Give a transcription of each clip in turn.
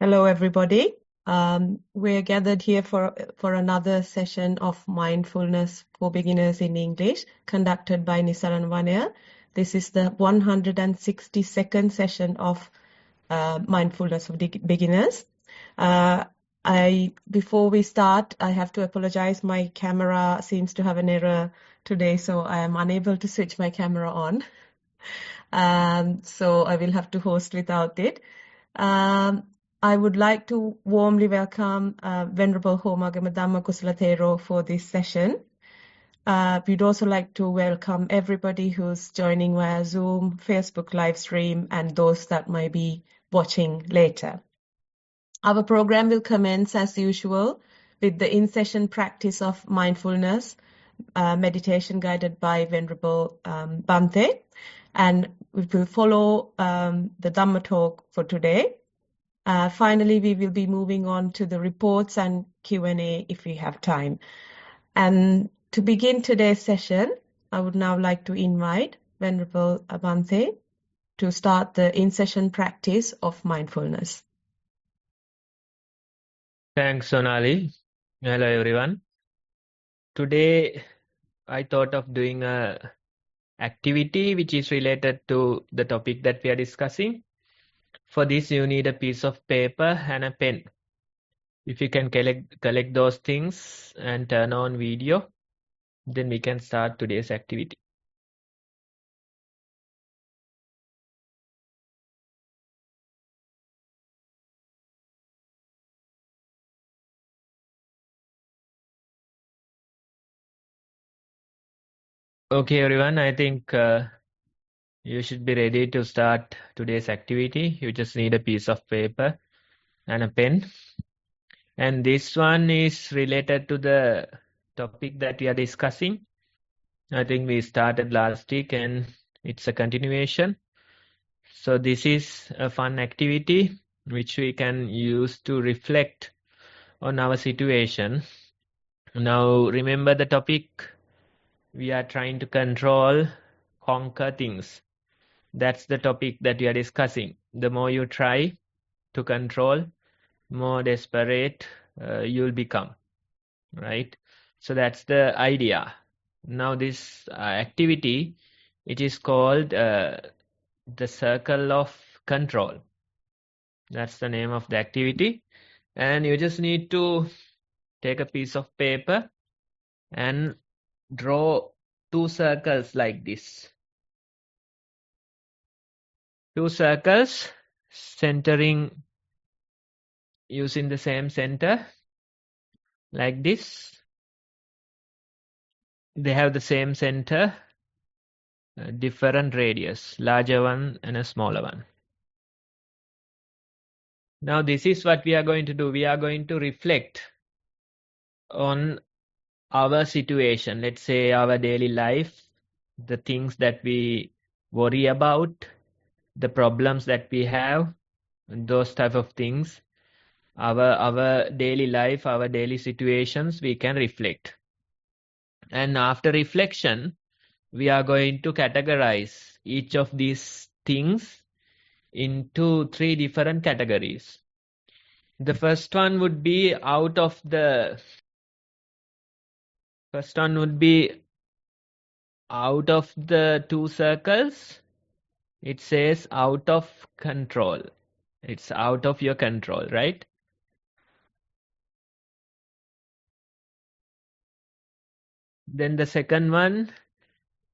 Hello, everybody. We're gathered here for another session of Mindfulness for Beginners in English, conducted by Nissarana Vanaya. This is the 162nd session of Mindfulness for Beginners. Before we start, I have to apologize. My camera seems to have an error today, so I am unable to switch my camera on. So I will have to host without it. I would like to warmly welcome Venerable Homagama Dhamma Kusala Thero for this session. We'd also like to welcome everybody who's joining via Zoom, Facebook live stream, and those that might be watching later. Our program will commence as usual with the in-session practice of mindfulness, meditation guided by Venerable Bhante, and we will follow the Dhamma talk for today. Finally, we will be moving on to the reports and Q&A if we have time. And to begin today's session, I would now like to invite Venerable Bhante to start the in-session practice of mindfulness. Thanks, Sonali. Hello, everyone. Today, I thought of doing a activity which is related to the topic that we are discussing. For this, you need a piece of paper and a pen. If you can collect those things and turn on video, then we can start today's activity. Okay, everyone, I think you should be ready to start today's activity. You just need a piece of paper and a pen. And this one is related to the topic that we are discussing. I think we started last week and it's a continuation. So this is a fun activity which we can use to reflect on our situation. Now remember the topic, we are trying to conquer things. That's the topic that we are discussing. The more you try to control, more desperate you'll become, right? So that's the idea. Now this activity, it is called the circle of control. That's the name of the activity. And you just need to take a piece of paper and draw two circles like this. Two circles centering using the same center like this. They have the same center, different radius, larger one and a smaller one. Now this is what we are going to do. We are going to reflect on our situation, let's say our daily life, the things that we worry about, the problems that we have, those type of things, our daily life, our daily situations, we can reflect. And after reflection, we are going to categorize each of these things into three different categories. The first one would be out of the two circles. It says out of control. It's out of your control, right? Then the second one,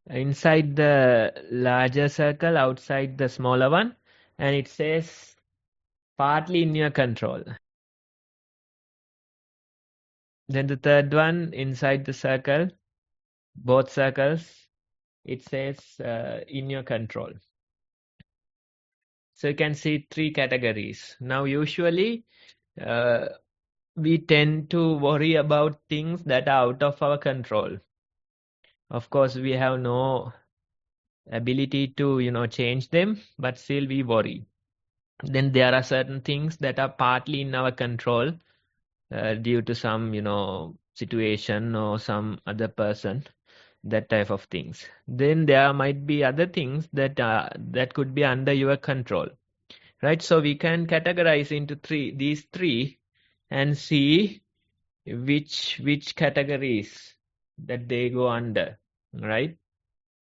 inside the larger circle, outside the smaller one, and it says partly in your control. Then the third one, inside the circle, both circles, it says in your control. So you can see three categories. Now usually we tend to worry about things that are out of our control. Of course, we have no ability to, change them, but still we worry. Then there are certain things that are partly in our control due to some, situation or some other person, that type of things. Then there might be other things that could be under your control, right? So we can categorize into these three and see which categories that they go under, right?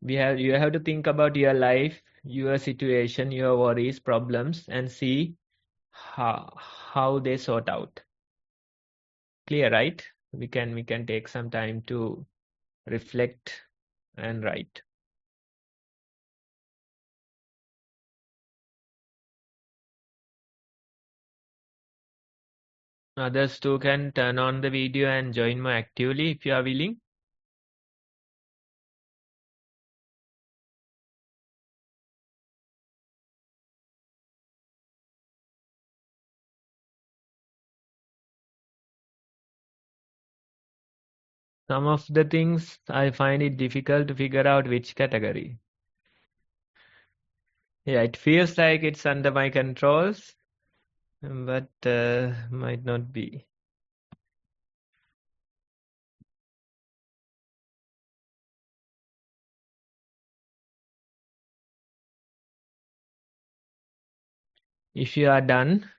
You have to think about your life, your situation, your worries, problems, and see how they sort out. Clear, right? We can take some time to reflect and write. Others too can turn on the video and join more actively if you are willing. Some of the things I find it difficult to figure out which category. Yeah, it feels like it's under my controls, but might not be. If you are done,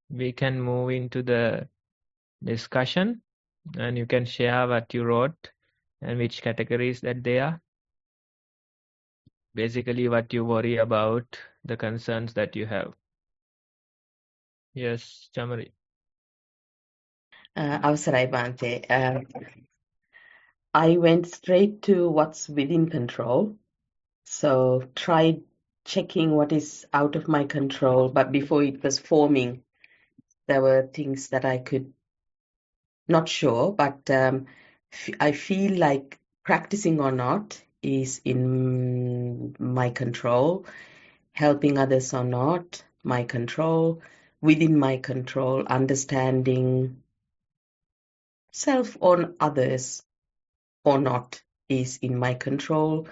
we can move into the discussion and you can share what you wrote and which categories that they are. Basically what you worry about, the concerns that you have. Yes, Chamari. Avsarai Bhante. I went straight to what's within control. So tried checking what is out of my control, but before it was forming, there were things that I could not sure, but I feel like practicing or not is in my control. Helping others or not, my control. Within my control, understanding self or others or not is in my control.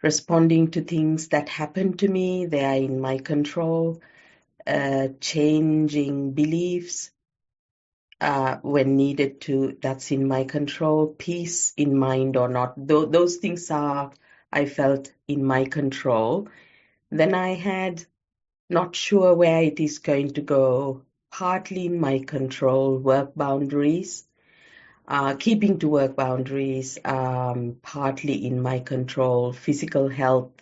Responding to things that happen to me, they are in my control. Changing beliefs when needed to, that's in my control. Peace in mind or not, those things are, I felt, in my control. Then I had not sure where it is going to go, partly in my control, work boundaries. Keeping to work boundaries, partly in my control, physical health,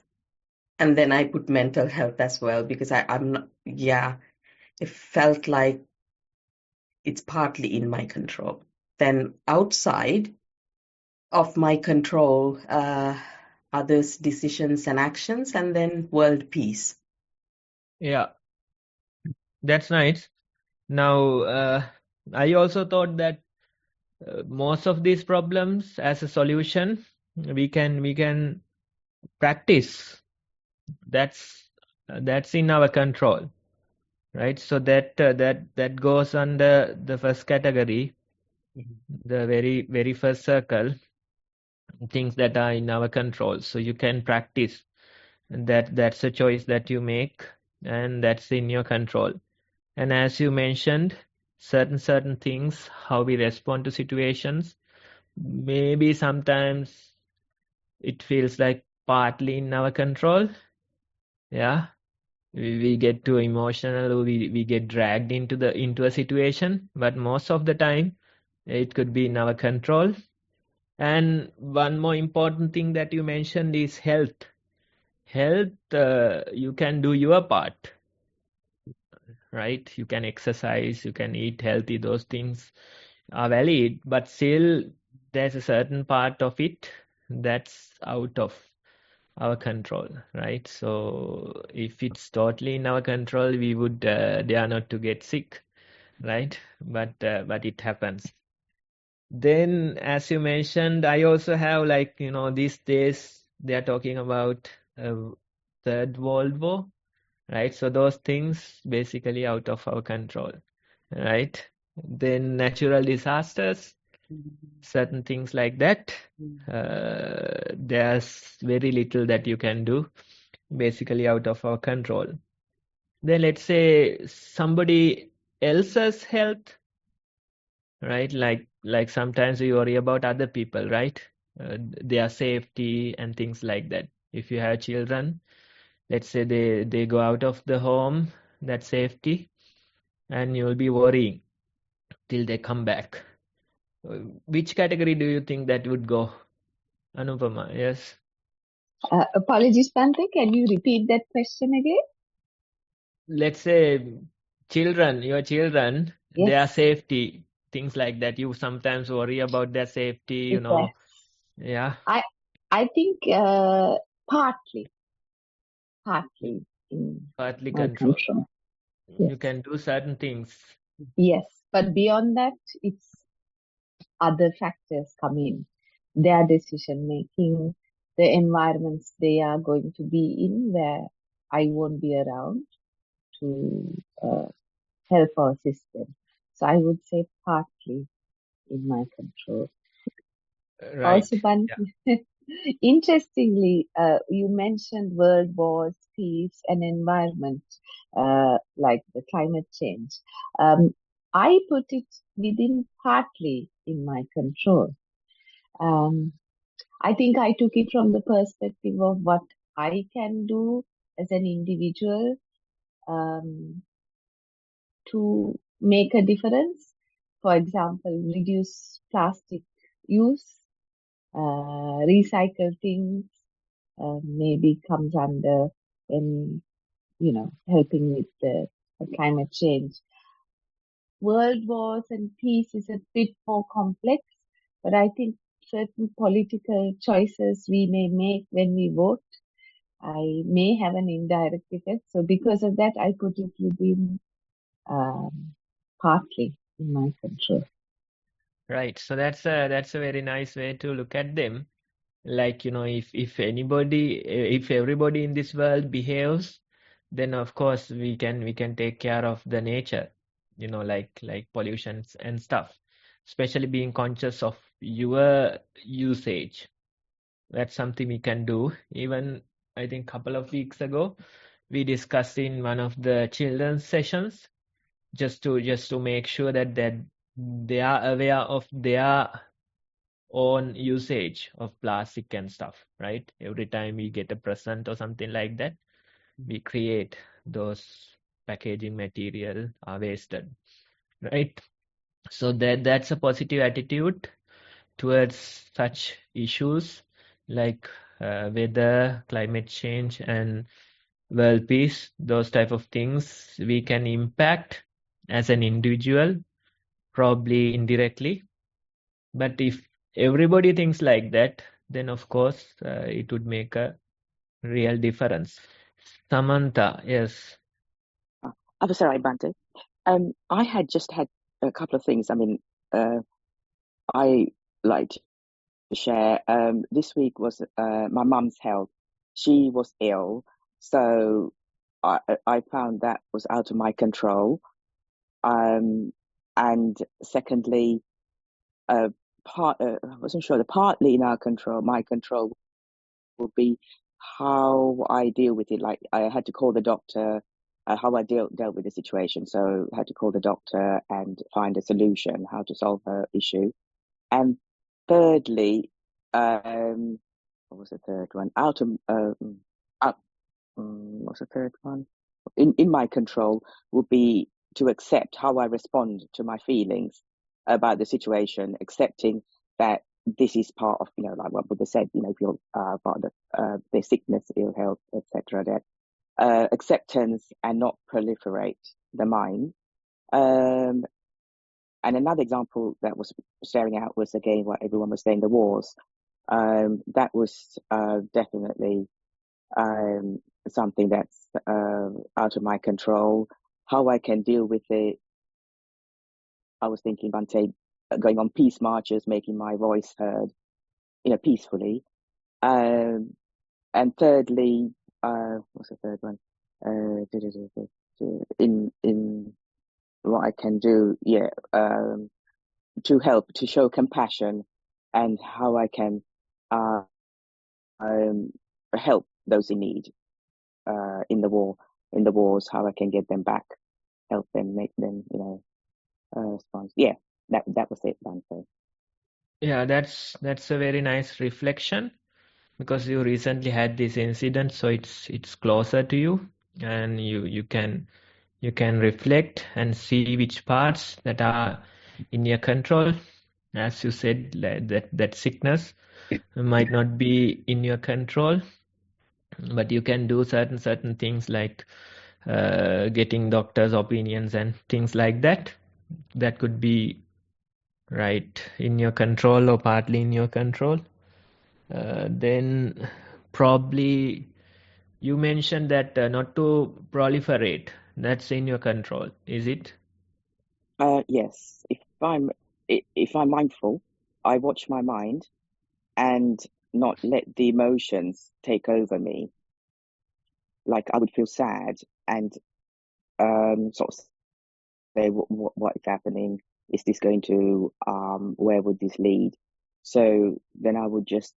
and then I put mental health as well because I'm not, yeah, it felt like it's partly in my control. Then outside of my control, others' decisions and actions, and then world peace. Yeah, that's nice. Now, I also thought that most of these problems as a solution, we can practice. That's in our control, right? So that goes under the first category, the very first circle, things that are in our control. So you can practice, and that's a choice that you make, and that's in your control. And as you mentioned, certain things, how we respond to situations, maybe sometimes it feels like partly in our control. Yeah, we get too emotional, we get dragged into a situation, but most of the time it could be in our control. And one more important thing that you mentioned is health. You can do your part, right? You can exercise, you can eat healthy, those things are valid, but still there's a certain part of it that's out of our control, right? So if it's totally in our control, we would dare not to get sick, right? But it happens. Then, as you mentioned, I also have, like, these days they are talking about Third World War, right? So those things basically out of our control, right? Then natural disasters, certain things like that. There's very little that you can do, basically out of our control. Then let's say somebody else's health, right? Like sometimes we worry about other people, right? Their safety and things like that. If you have children, let's say they go out of the home that safety, and you'll be worrying till they come back. Which category do you think that would go? Anupama, yes. Apologies, Bante. Can you repeat that question again? Let's say children, your children, Yes. their safety, things like that. You sometimes worry about their safety, you know. Yes. Yeah. I think partly in Partly my control. control. You Yes. can do certain things. Yes, but beyond that, it's other factors come in. Their decision making, the environments they are going to be in where I won't be around to help or assist them. So I would say partly in my control. Right. Also, interestingly, you mentioned world wars, peace, and environment, like the climate change. I put it within partly in my control. I think I took it from the perspective of what I can do as an individual to make a difference. For example, reduce plastic use, recycle things, maybe comes under in, helping with the climate change. World wars and peace is a bit more complex, but I think certain political choices we may make when we vote, I may have an indirect effect. So because of that, I put it within partly in my control. Right. So that's a very nice way to look at them. Like, if everybody in this world behaves, then of course we can take care of the nature, like pollutions and stuff. Especially being conscious of your usage. That's something we can do. Even I think a couple of weeks ago, we discussed in one of the children's sessions, just to make sure that they are aware of their own usage of plastic and stuff, right? Every time we get a present or something like that, we create those packaging material are wasted, right? So that's a positive attitude towards such issues like weather, climate change, and world peace. Those type of things we can impact as an individual, probably indirectly. But if everybody thinks like that, then of course it would make a real difference. Samantha, yes. I'm sorry, Bante. I had just had a couple of things. I mean, I like to share. This week was my mum's health. She was ill, so I found that was out of my control. And secondly, I wasn't sure. Partly in our control, my control will be how I deal with it. Like I had to call the doctor. How I dealt with the situation. So I had to call the doctor and find a solution, how to solve her issue. And thirdly, what was the third one? What's the third one? In my control would be to accept how I respond to my feelings about the situation, accepting that this is part of, like what Buddha said, if you're part of the sickness, ill health, etc., that acceptance and not proliferate the mind. And another example that was staring out was, again, what everyone was saying, the wars. That was definitely something that's out of my control. How I can deal with it, I was thinking, Bante, going on peace marches, making my voice heard, peacefully. And thirdly, what's the third one? In what I can do, to help, to show compassion, and how I can help those in need in the wars, how I can get them back, help them, make them, respond. Yeah, that was it, Bante. Yeah, that's a very nice reflection, because you recently had this incident, so it's closer to you, and you can You can reflect and see which parts that are in your control. As you said, that sickness might not be in your control, but you can do certain things like getting doctors' opinions and things like that. That could be right in your control or partly in your control. Then probably you mentioned that not to proliferate. That's in your control, is it? Yes. If I'm mindful, I watch my mind and not let the emotions take over me. Like I would feel sad and sort of say what is happening? Is this going to where would this lead? So then I would just,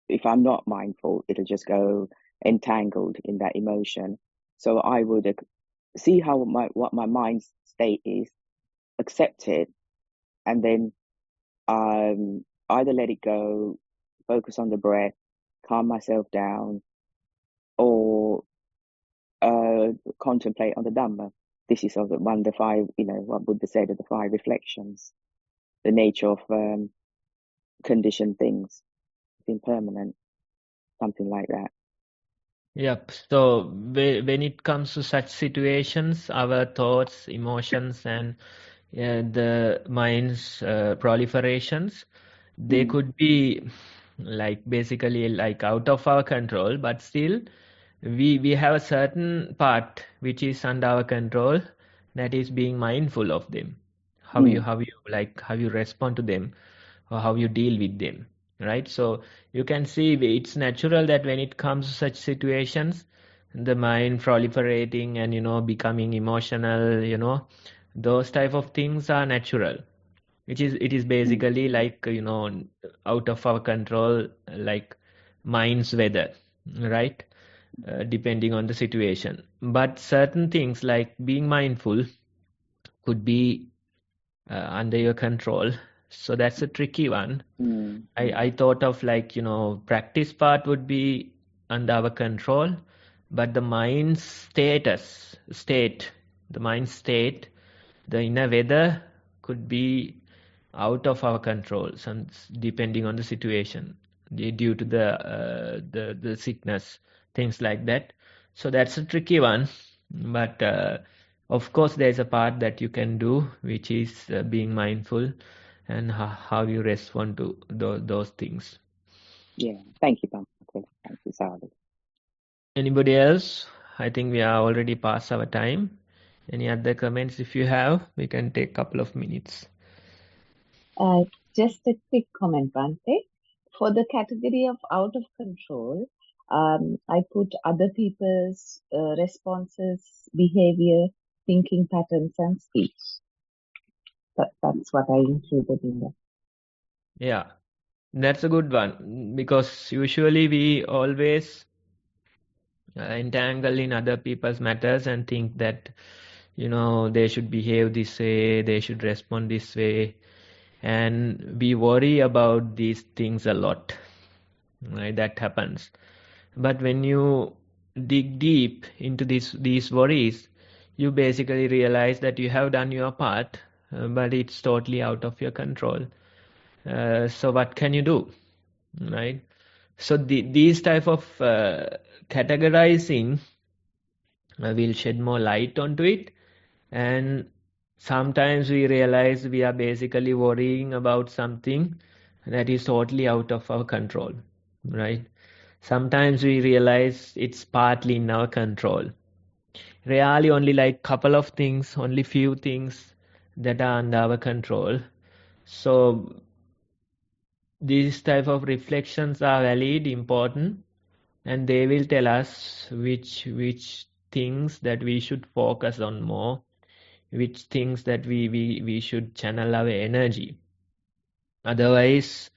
if I'm not mindful, it'll just go entangled in that emotion. So I would see what my mind state is, accept it, and then either let it go, focus on the breath, calm myself down, or contemplate on the Dhamma. This is of the 5, what Buddha said of the 5 reflections, the nature of conditioned things, impermanent, something like that. Yep. So when it comes to such situations, our thoughts, emotions, and the mind's proliferations, they could be like basically like out of our control, but still we have a certain part which is under our control, that is being mindful of them. How you respond to them, or how you deal with them, right? So you can see it's natural that when it comes to such situations, the mind proliferating and becoming emotional, those type of things are natural. It is basically like out of our control, like mind's weather, right? Depending on the situation. But certain things like being mindful could be under your control. So that's a tricky one. I thought of like, practice part would be under our control, but the mind's state, the mind state, the inner weather could be out of our control, depending on the situation, due to the sickness, things like that. So that's a tricky one, but of course there's a part that you can do, which is being mindful and how you respond to those things. Yeah, thank you, Bhante. Thank you, Sadi. Anybody else? I think we are already past our time. Any other comments? If you have, we can take a couple of minutes. Just a quick comment, Bhante. For the category of out of control, I put other people's responses, behavior, thinking patterns, and speech. That's what I included in there. Yeah, that's a good one, because usually we always entangle in other people's matters and think that they should behave this way, they should respond this way, and we worry about these things a lot, right? That happens. But when you dig deep into these worries, you basically realize that you have done your part, but it's totally out of your control. So what can you do, right? So these type of categorizing will shed more light onto it, and sometimes we realize we are basically worrying about something that is totally out of our control, right? Sometimes we realize it's partly in our control. Really only like couple of things, only few things that are under our control. So these type of reflections are valid, important, and they will tell us which things that we should focus on more, which things that we should channel our energy. Otherwise,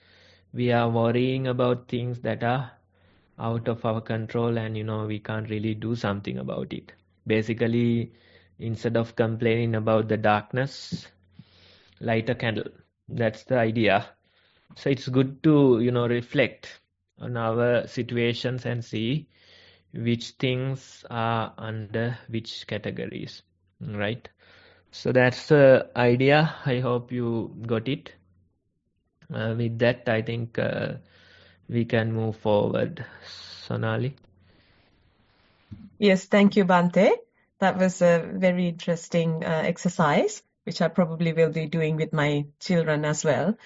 we are worrying about things that are out of our control, and we can't really do something about it. Basically, instead of complaining about the darkness, light a candle. That's the idea. So it's good to reflect on our situations and see which things are under which categories. right? So that's the idea. I hope you got it. With that, I think we can move forward. Sonali. Yes, thank you, Bante. That was a very interesting exercise, which I probably will be doing with my children as well.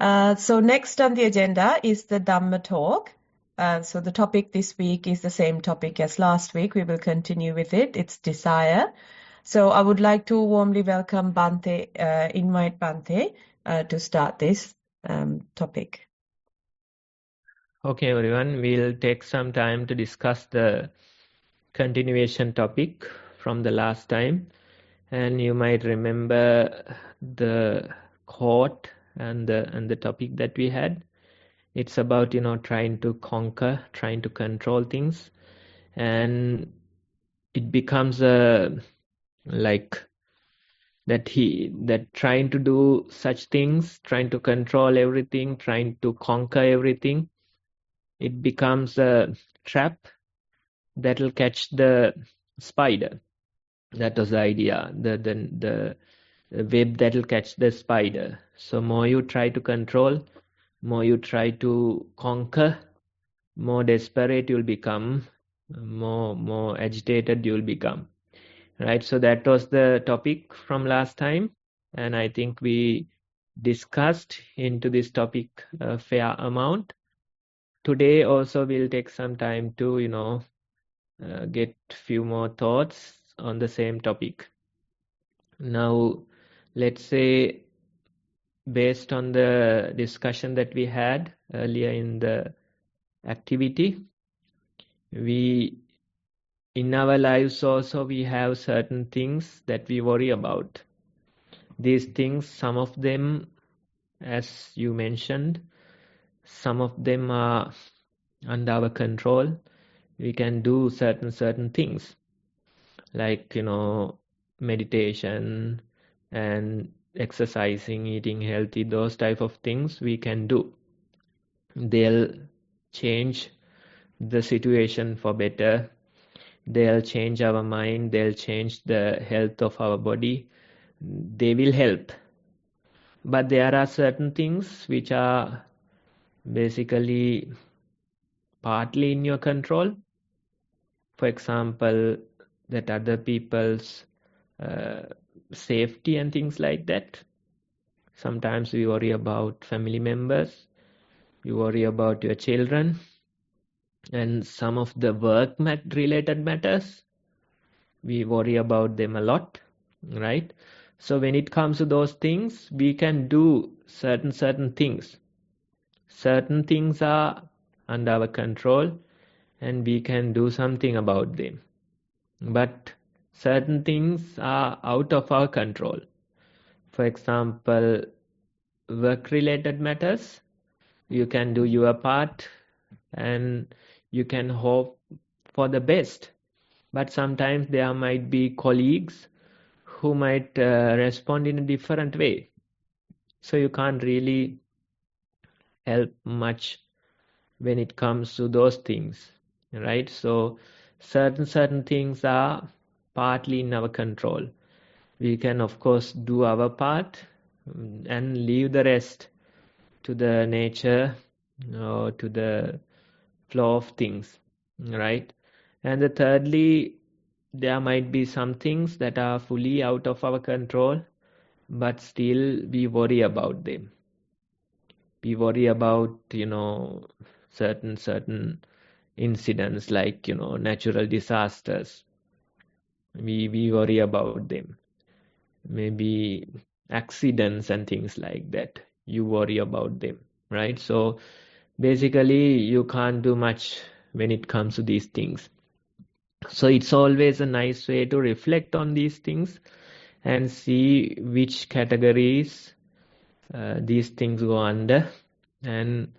So next on the agenda is the Dhamma talk. So the topic this week is the same topic as last week. We will continue with it. It's desire. So I would like to warmly welcome Bante, invite Bante to start this topic. Okay, everyone, we'll take some time to discuss the continuation topic from the last time. And you might remember the quote and the topic that we had. It's about, trying to conquer, trying to control things. And it becomes like that trying to do such things, trying to control everything, trying to conquer everything, it becomes a trap that'll catch the spider. That was the idea. The web that'll catch the spider. So more you try to control, more you try to conquer, more desperate you'll become, more agitated you'll become. Right? So that was the topic from last time, and I think we discussed into this topic a fair amount. Today also we'll take some time to get few more thoughts on the same topic. Now, let's say based on the discussion that we had earlier in the activity, in our lives also we have certain things that we worry about. These things, some of them, as you mentioned, some of them are under our control. We can do certain things like meditation and exercising, eating healthy, those type of things we can do. They'll change the situation for better. They'll change our mind. They'll change the health of our body. They will help. But there are certain things which are basically partly in your control. For example, that other people's safety and things like that. Sometimes we worry about family members. You worry about your children. And some of the work-related matters, we worry about them a lot, right? So when it comes to those things, we can do certain things. Certain things are under our control and we can do something about them. But certain things are out of our control. For example, work-related matters, you can do your part and you can hope for the best. But sometimes there might be colleagues who might respond in a different way. So you can't really help much when it comes to those things, right? So certain things are partly in our control. We can, of course, do our part and leave the rest to the nature or to the flow of things, right? And the thirdly, there might be some things that are fully out of our control, but still we worry about them. We worry about, certain incidents like, natural disasters. We worry about them. Maybe accidents and things like that. You worry about them, right? So basically, you can't do much when it comes to these things. So it's always a nice way to reflect on these things and see which categories these things go under and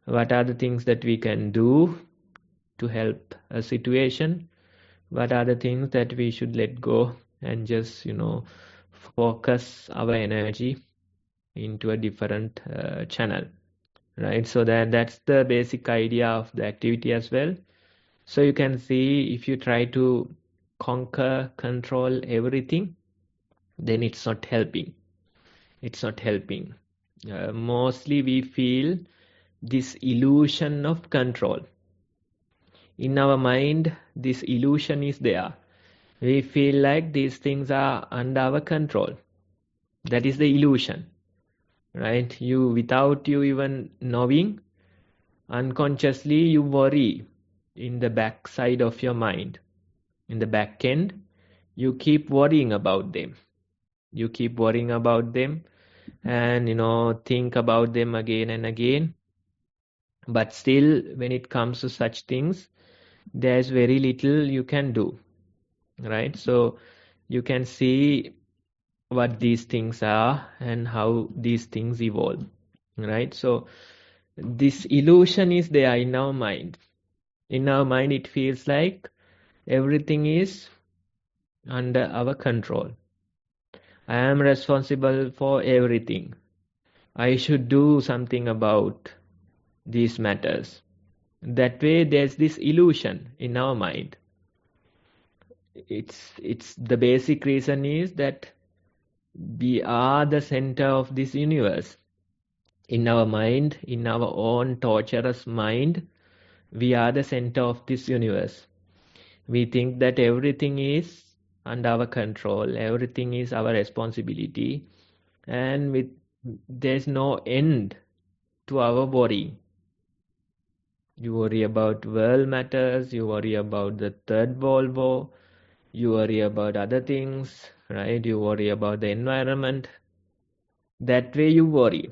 what are the things that we can do to help a situation, what are the things that we should let go and just focus our energy into a different channel, right? So that's the basic idea of the activity as well. So you can see if you try to conquer, control everything, then it's not helping. It's not helping. Mostly we feel this illusion of control. In our mind, this illusion is there. We feel like these things are under our control. That is the illusion, right? Without you even knowing, unconsciously you worry in the back side of your mind. In the back end, you keep worrying about them. You keep worrying about them and, think about them again and again. But still, when it comes to such things, there's very little you can do, right? So you can see what these things are and how these things evolve, right? So this illusion is there in our mind. In our mind, it feels like everything is under our control. I am responsible for everything. I should do something about these matters. That way, there's this illusion in our mind. It's the basic reason is that we are the center of this universe. In our mind, in our own torturous mind, we are the center of this universe. We think that everything is under our control, everything is our responsibility, and there's no end to our worry. You worry about world matters, you worry about the third world war, you worry about other things, right? You worry about the environment. That way you worry.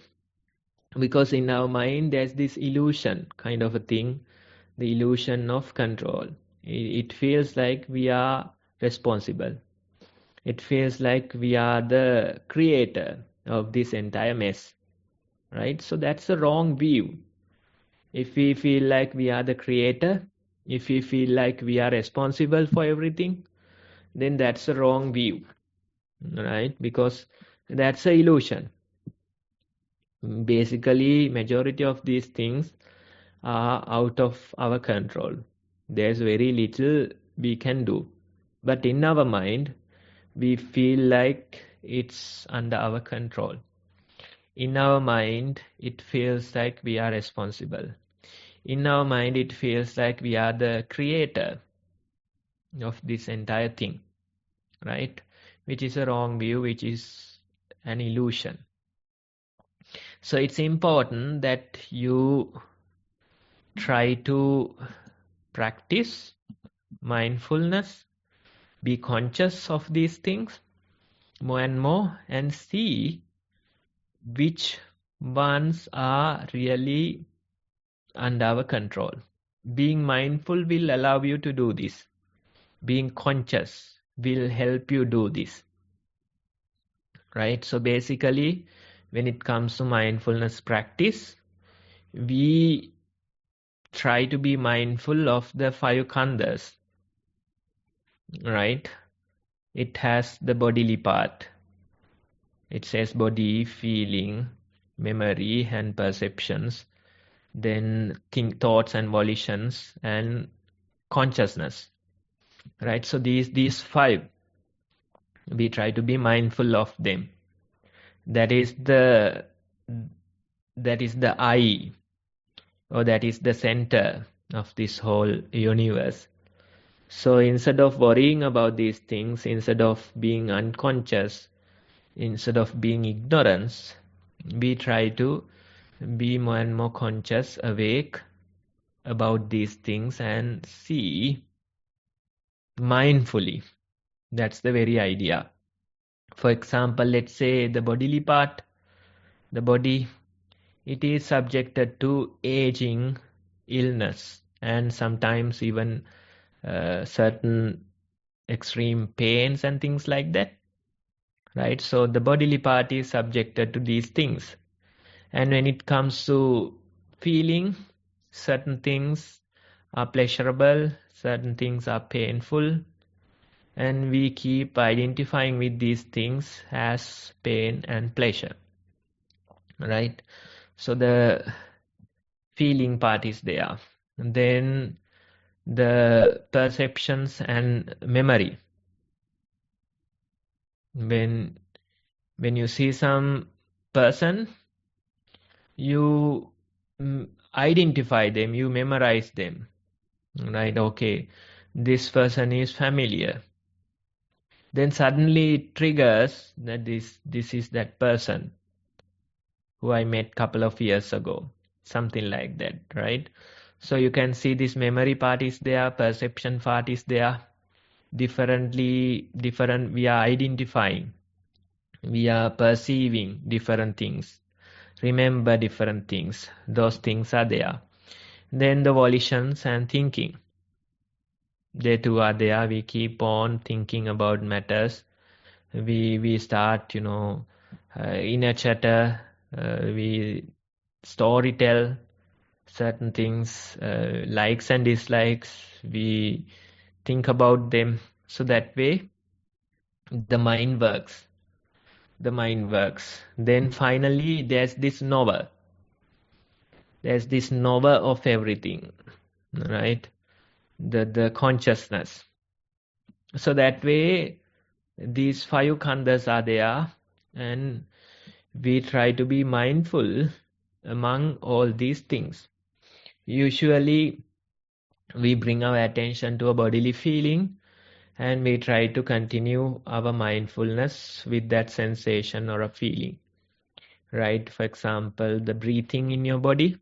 Because in our mind there's this illusion kind of a thing, the illusion of control. It feels like we are responsible. It feels like we are the creator of this entire mess, right? So that's a wrong view. If we feel like we are the creator, if we feel like we are responsible for everything, then that's a wrong view, right? Because that's an illusion. Basically, majority of these things are out of our control. There's very little we can do. But in our mind, we feel like it's under our control. In our mind, it feels like we are responsible. In our mind, it feels like we are the creator of this entire thing, right? Which is a wrong view, which is an illusion. So it's important that you try to practice mindfulness, be conscious of these things more and more, and see which ones are really under our control. Being mindful will allow you to do this. Being conscious will help you do this, right? So basically, when it comes to mindfulness practice, we try to be mindful of the 5 khandhas, right? It has the bodily part. It says body, feeling, memory and perceptions, then thoughts and volitions, and consciousness, right? So these 5, we try to be mindful of them. That is the I, or that is the center of this whole universe. So instead of worrying about these things, instead of being unconscious, instead of being ignorance, we try to be more and more conscious, awake about these things and see mindfully. That's the very idea. For example, let's say the bodily part, the body, it is subjected to aging, illness, and sometimes even certain extreme pains and things like that, right? So the bodily part is subjected to these things. And when it comes to feeling, certain things are pleasurable, certain things are painful, and we keep identifying with these things as pain and pleasure, right? So the feeling part is there. And then the perceptions and memory. When you see some person, you identify them, you memorize them, right? Okay, this person is familiar. Then suddenly it triggers that this is that person who I met couple of years ago, something like that, right? So you can see this memory part is there, perception part is there. Different, we are identifying, we are perceiving different things, remember different things. Those things are there. Then the volitions and thinking, they too are there. We keep on thinking about matters. We start, inner chatter. We story tell certain things, likes and dislikes. We think about them. So that way, the mind works. Then finally, there's this knower. There's this knower of everything, right? The consciousness. So that way, these 5 khandhas are there, and we try to be mindful among all these things. Usually, we bring our attention to a bodily feeling, and we try to continue our mindfulness with that sensation or a feeling, right? For example, the breathing in your body,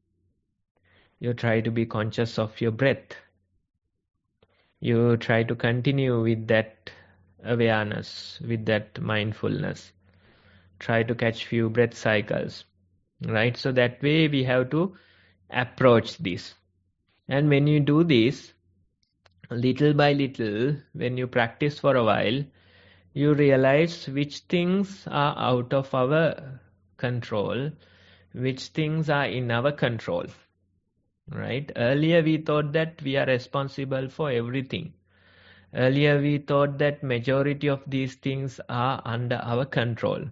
you try to be conscious of your breath. You try to continue with that awareness, with that mindfulness. Try to catch few breath cycles, right? So that way we have to approach this. And when you do this, little by little, when you practice for a while, you realize which things are out of our control, which things are in our control, right? Earlier we thought that we are responsible for everything. Earlier we thought that majority of these things are under our control.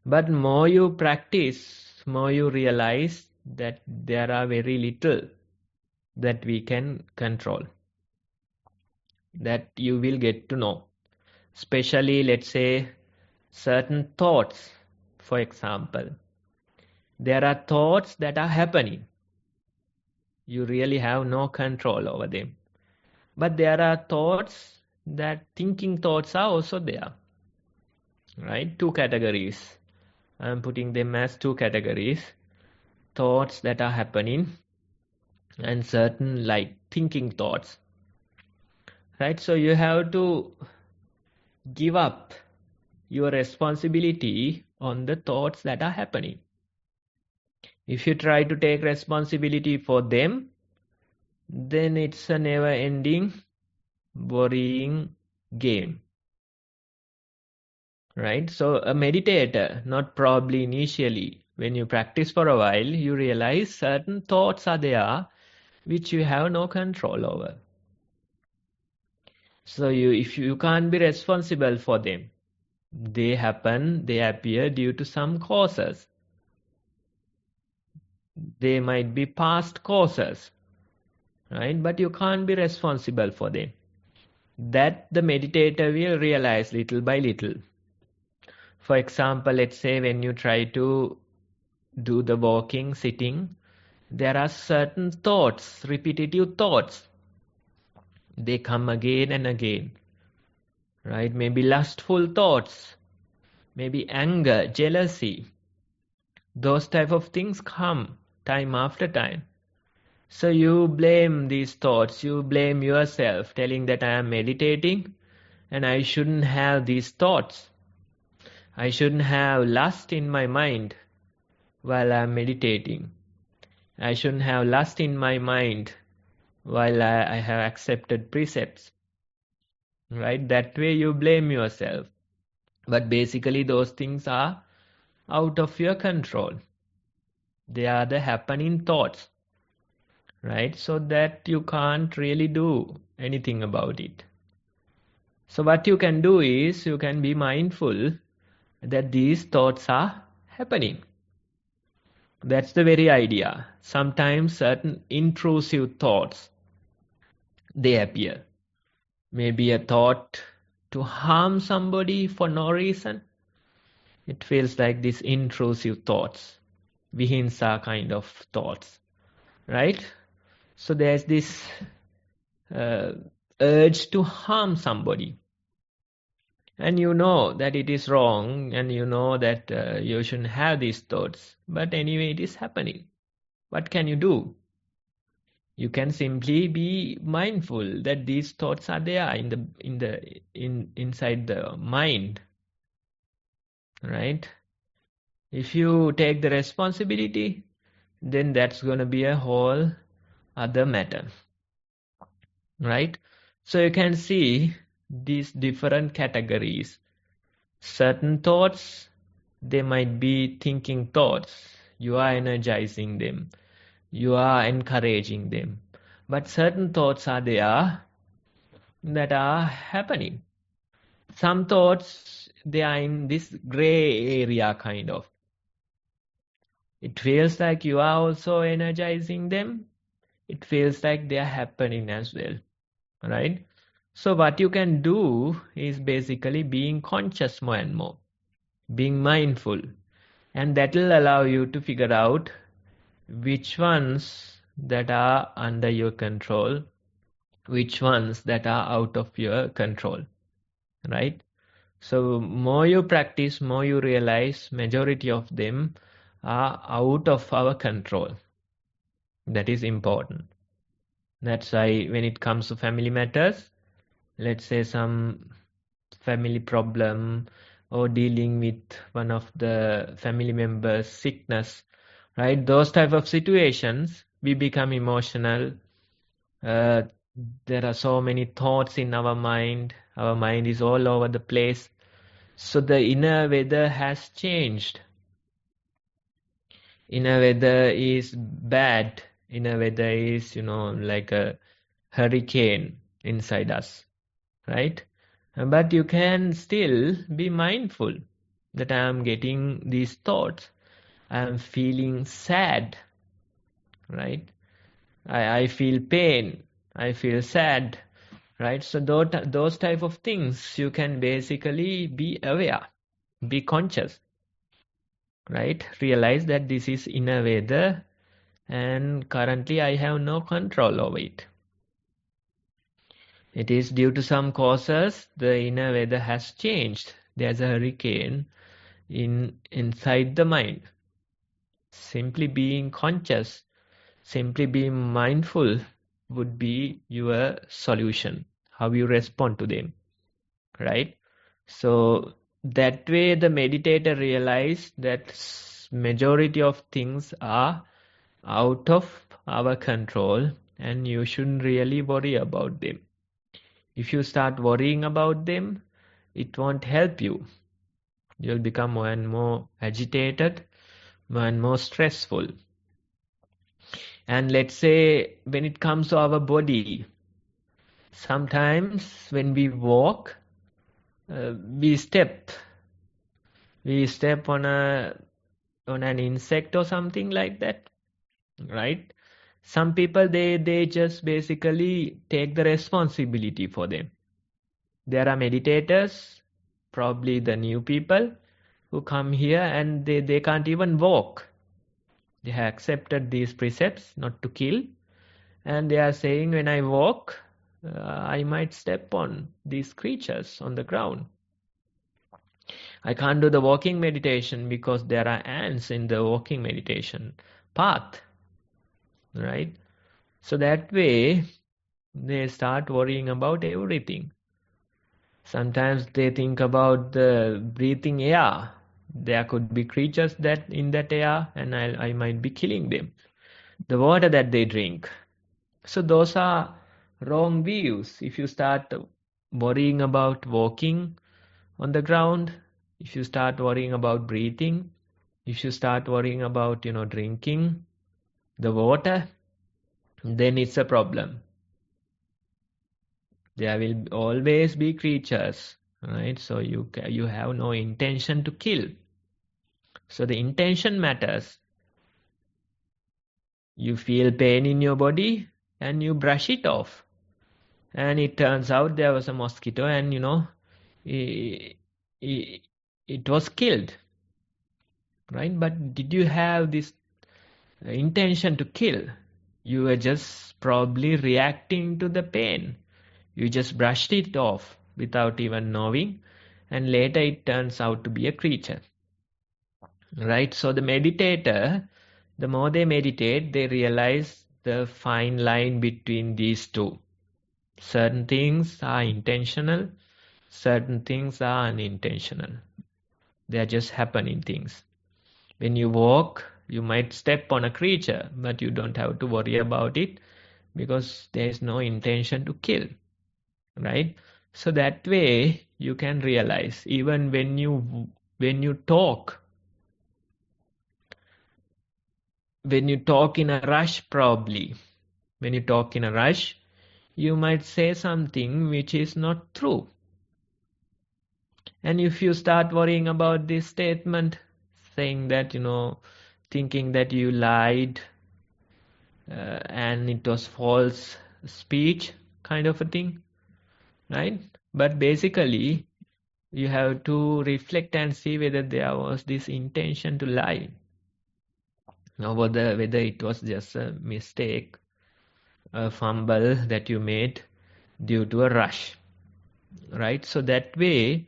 But more you practice, more you realize that there are very little that we can control, that you will get to know. Especially, let's say, certain thoughts, for example. There are thoughts that are happening. You really have no control over them. But there are thoughts that thinking thoughts are also there, right? 2 categories. I'm putting them as 2 categories. Thoughts that are happening and certain like thinking thoughts, right? So you have to give up your responsibility on the thoughts that are happening. If you try to take responsibility for them, then it's a never-ending, worrying game, right? So a meditator, not probably initially, when you practice for a while, you realize certain thoughts are there which you have no control over. So if you can't be responsible for them, they happen, they appear due to some causes. They might be past causes, right? But you can't be responsible for them. That the meditator will realize little by little. For example, let's say when you try to do the walking, sitting, there are certain thoughts, repetitive thoughts. They come again and again, right? Maybe lustful thoughts, maybe anger, jealousy. Those type of things come time after time. So you blame these thoughts, you blame yourself, telling that I am meditating and I shouldn't have these thoughts. I shouldn't have lust in my mind while I am meditating. I shouldn't have lust in my mind while I have accepted precepts. Right? That way you blame yourself. But basically those things are out of your control. They are the happening thoughts. Right? So that you can't really do anything about it. So what you can do is you can be mindful that these thoughts are happening. That's the very idea. Sometimes certain intrusive thoughts they appear. Maybe a thought to harm somebody for no reason. It feels like these intrusive thoughts, vihinsa kind of thoughts, right? So there's this urge to harm somebody. And you know that it is wrong, and you know that you shouldn't have these thoughts. But anyway, it is happening. What can you do? You can simply be mindful that these thoughts are there inside the mind, right? If you take the responsibility, then that's going to be a whole other matter, right? So you can see these different categories. Certain thoughts, they might be thinking thoughts. You are energizing them. You are encouraging them. But certain thoughts are there that are happening. Some thoughts, they are in this gray area kind of. It feels like you are also energizing them. It feels like they are happening as well, right? So what you can do is basically being conscious more and more, being mindful, and that will allow you to figure out which ones that are under your control, which ones that are out of your control, right? So more you practice, more you realize majority of them are out of our control. That is important. That's why when it comes to family matters, let's say some family problem or dealing with one of the family members' sickness, right? Those type of situations, we become emotional. There are so many thoughts in our mind. Our mind is all over the place. So the inner weather has changed. Inner weather is bad. Inner weather is, like a hurricane inside us, right? But you can still be mindful that I am getting these thoughts. I am feeling sad, right? I feel pain. I feel sad, right? So those type of things, you can basically be aware, be conscious, right? Realize that this is inner weather and currently I have no control over it. It is due to some causes, the inner weather has changed. There's a hurricane inside the mind. Simply being conscious, simply being mindful would be your solution, how you respond to them, right? So that way the meditator realized that majority of things are out of our control and you shouldn't really worry about them. If you start worrying about them, it won't help you. You'll become more and more agitated, more and more stressful. And let's say when it comes to our body, sometimes when we walk, we step on an insect or something like that, right? Some people they just basically take the responsibility for them. There are meditators, probably the new people, who come here and they can't even walk. They have accepted these precepts not to kill, and they are saying, when I walk, I might step on these creatures on the ground. I can't do the walking meditation because there are ants in the walking meditation path, right? So that way, they start worrying about everything. Sometimes they think about the breathing air. There could be creatures that in that air, and I might be killing them. The water that they drink. So those are wrong views. If you start worrying about walking on the ground, if you start worrying about breathing, if you start worrying about, drinking the water, then it's a problem. There will always be creatures, right? So you have no intention to kill. So the intention matters. You feel pain in your body and you brush it off. And it turns out there was a mosquito, and it, it was killed, right? But did you have this intention to kill? You were just probably reacting to the pain. You just brushed it off without even knowing, and later it turns out to be a creature, right? So the meditator, the more they meditate, they realize the fine line between these two. Certain things are intentional, certain things are unintentional. They are just happening things. When you walk, you might step on a creature, but you don't have to worry about it because there is no intention to kill, right? So that way you can realize, even when you talk in a rush, probably when you talk in a rush, you might say something which is not true. And if you start worrying about this statement, saying that, thinking that you lied and it was false speech, kind of a thing, right? But basically, you have to reflect and see whether there was this intention to lie, or whether it was just a mistake, a fumble that you made due to a rush, right? So that way,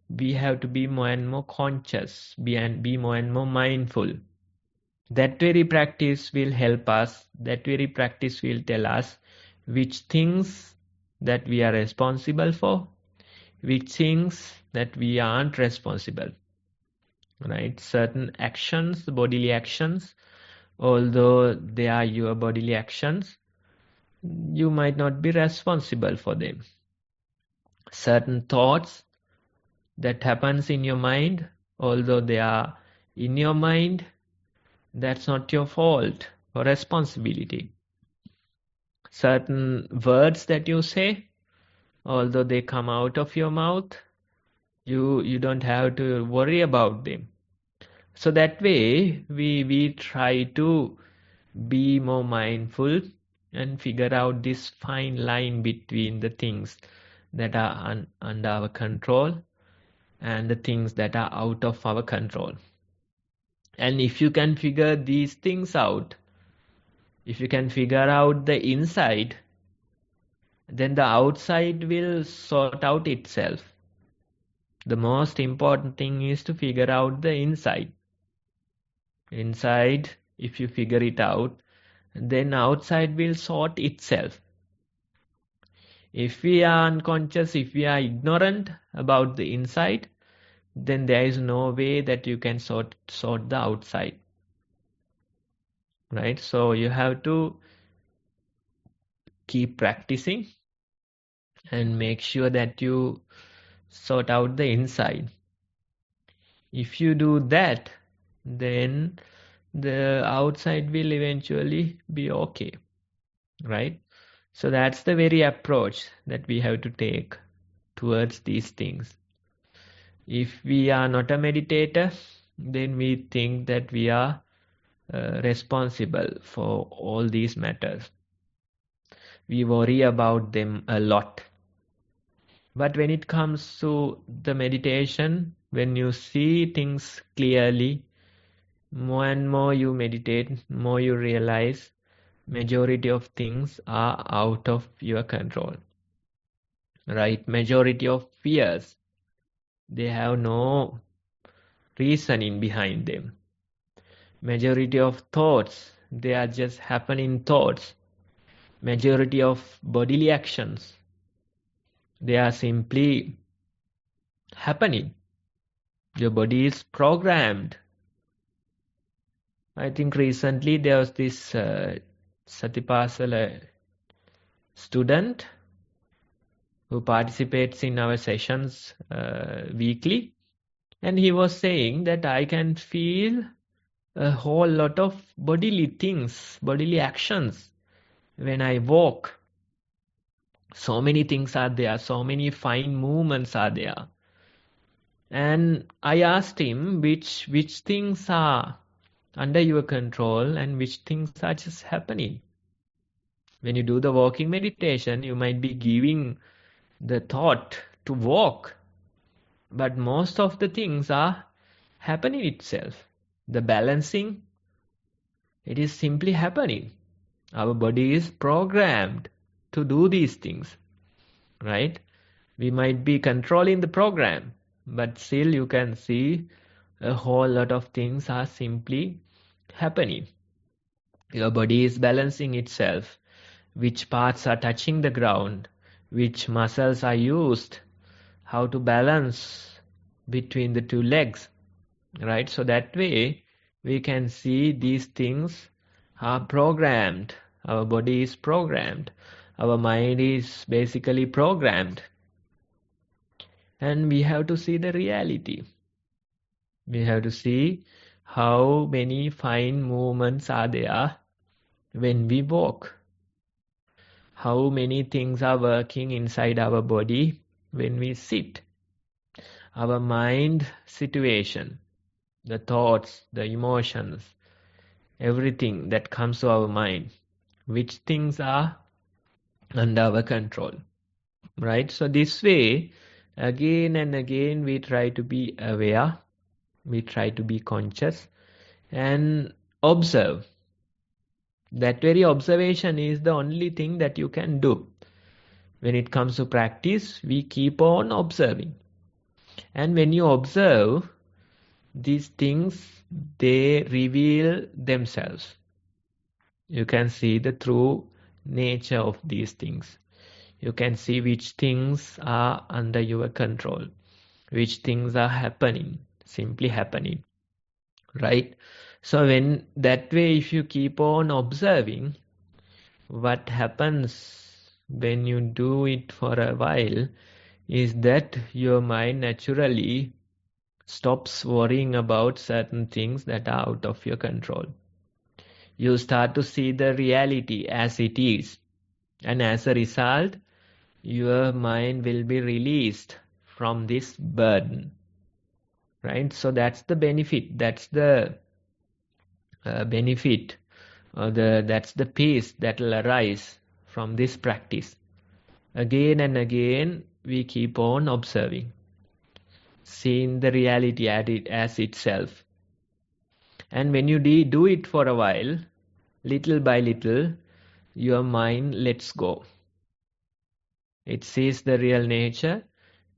we have to be more and more conscious, be more and more mindful. That very practice will help us. That very practice will tell us which things that we are responsible for, which things that we aren't responsible, right? Certain actions, bodily actions, although they are your bodily actions, you might not be responsible for them. Certain thoughts that happens in your mind, although they are in your mind, that's not your fault or responsibility. Certain words that you say, although they come out of your mouth, you don't have to worry about them. So that way, we try to be more mindful and figure out this fine line between the things that are under our control and the things that are out of our control. And if you can figure these things out, if you can figure out the inside, then the outside will sort out itself. The most important thing is to figure out the inside. Inside, if you figure it out, then outside will sort itself. If we are unconscious, if we are ignorant about the inside, then there is no way that you can sort the outside. Right? So you have to keep practicing and make sure that you sort out the inside. If you do that, then the outside will eventually be okay. Right? So that's the very approach that we have to take towards these things. If we are not a meditator, then we think that we are responsible for all these matters. We worry about them a lot. But when it comes to the meditation, when you see things clearly, more and more you meditate, more you realize majority of things are out of your control. Right? Majority of fears, they have no reasoning behind them. Majority of thoughts, they are just happening thoughts. Majority of bodily actions, they are simply happening. Your body is programmed. I think recently there was this Satipasala student who participates in our sessions weekly, and he was saying that I can feel a whole lot of bodily things, bodily actions when I walk. So many things are there, so many fine movements are there. And I asked him which things are under your control and which things are just happening. When you do the walking meditation, you might be giving the thought to walk, but most of the things are happening itself. The balancing, it is simply happening. Our body is programmed to do these things, right? We might be controlling the program, but still you can see a whole lot of things are simply happening. Your body is balancing itself. Which parts are touching the ground? Which muscles are used? How to balance between the two legs, right? So that way we can see these things are programmed. Our body is programmed. Our mind is basically programmed. And we have to see the reality. We have to see how many fine movements are there when we walk. How many things are working inside our body when we sit. Our mind situation, the thoughts, the emotions, everything that comes to our mind, which things are under our control, right? So this way, again and again, we try to be aware, we try to be conscious and observe. That very observation is the only thing that you can do. When it comes to practice, we keep on observing. And when you observe, these things, they reveal themselves. You can see the true nature of these things. You can see which things are under your control, which things are happening, simply happening, right? So when that way, if you keep on observing, what happens when you do it for a while is that your mind naturally stops worrying about certain things that are out of your control. You start to see the reality as it is. And as a result, your mind will be released from this burden. Right? So that's the benefit. That's the benefit. That's the peace that will arise from this practice. Again and again, we keep on observing, seeing the reality as itself. And when you do it for a while, little by little, your mind lets go. It sees the real nature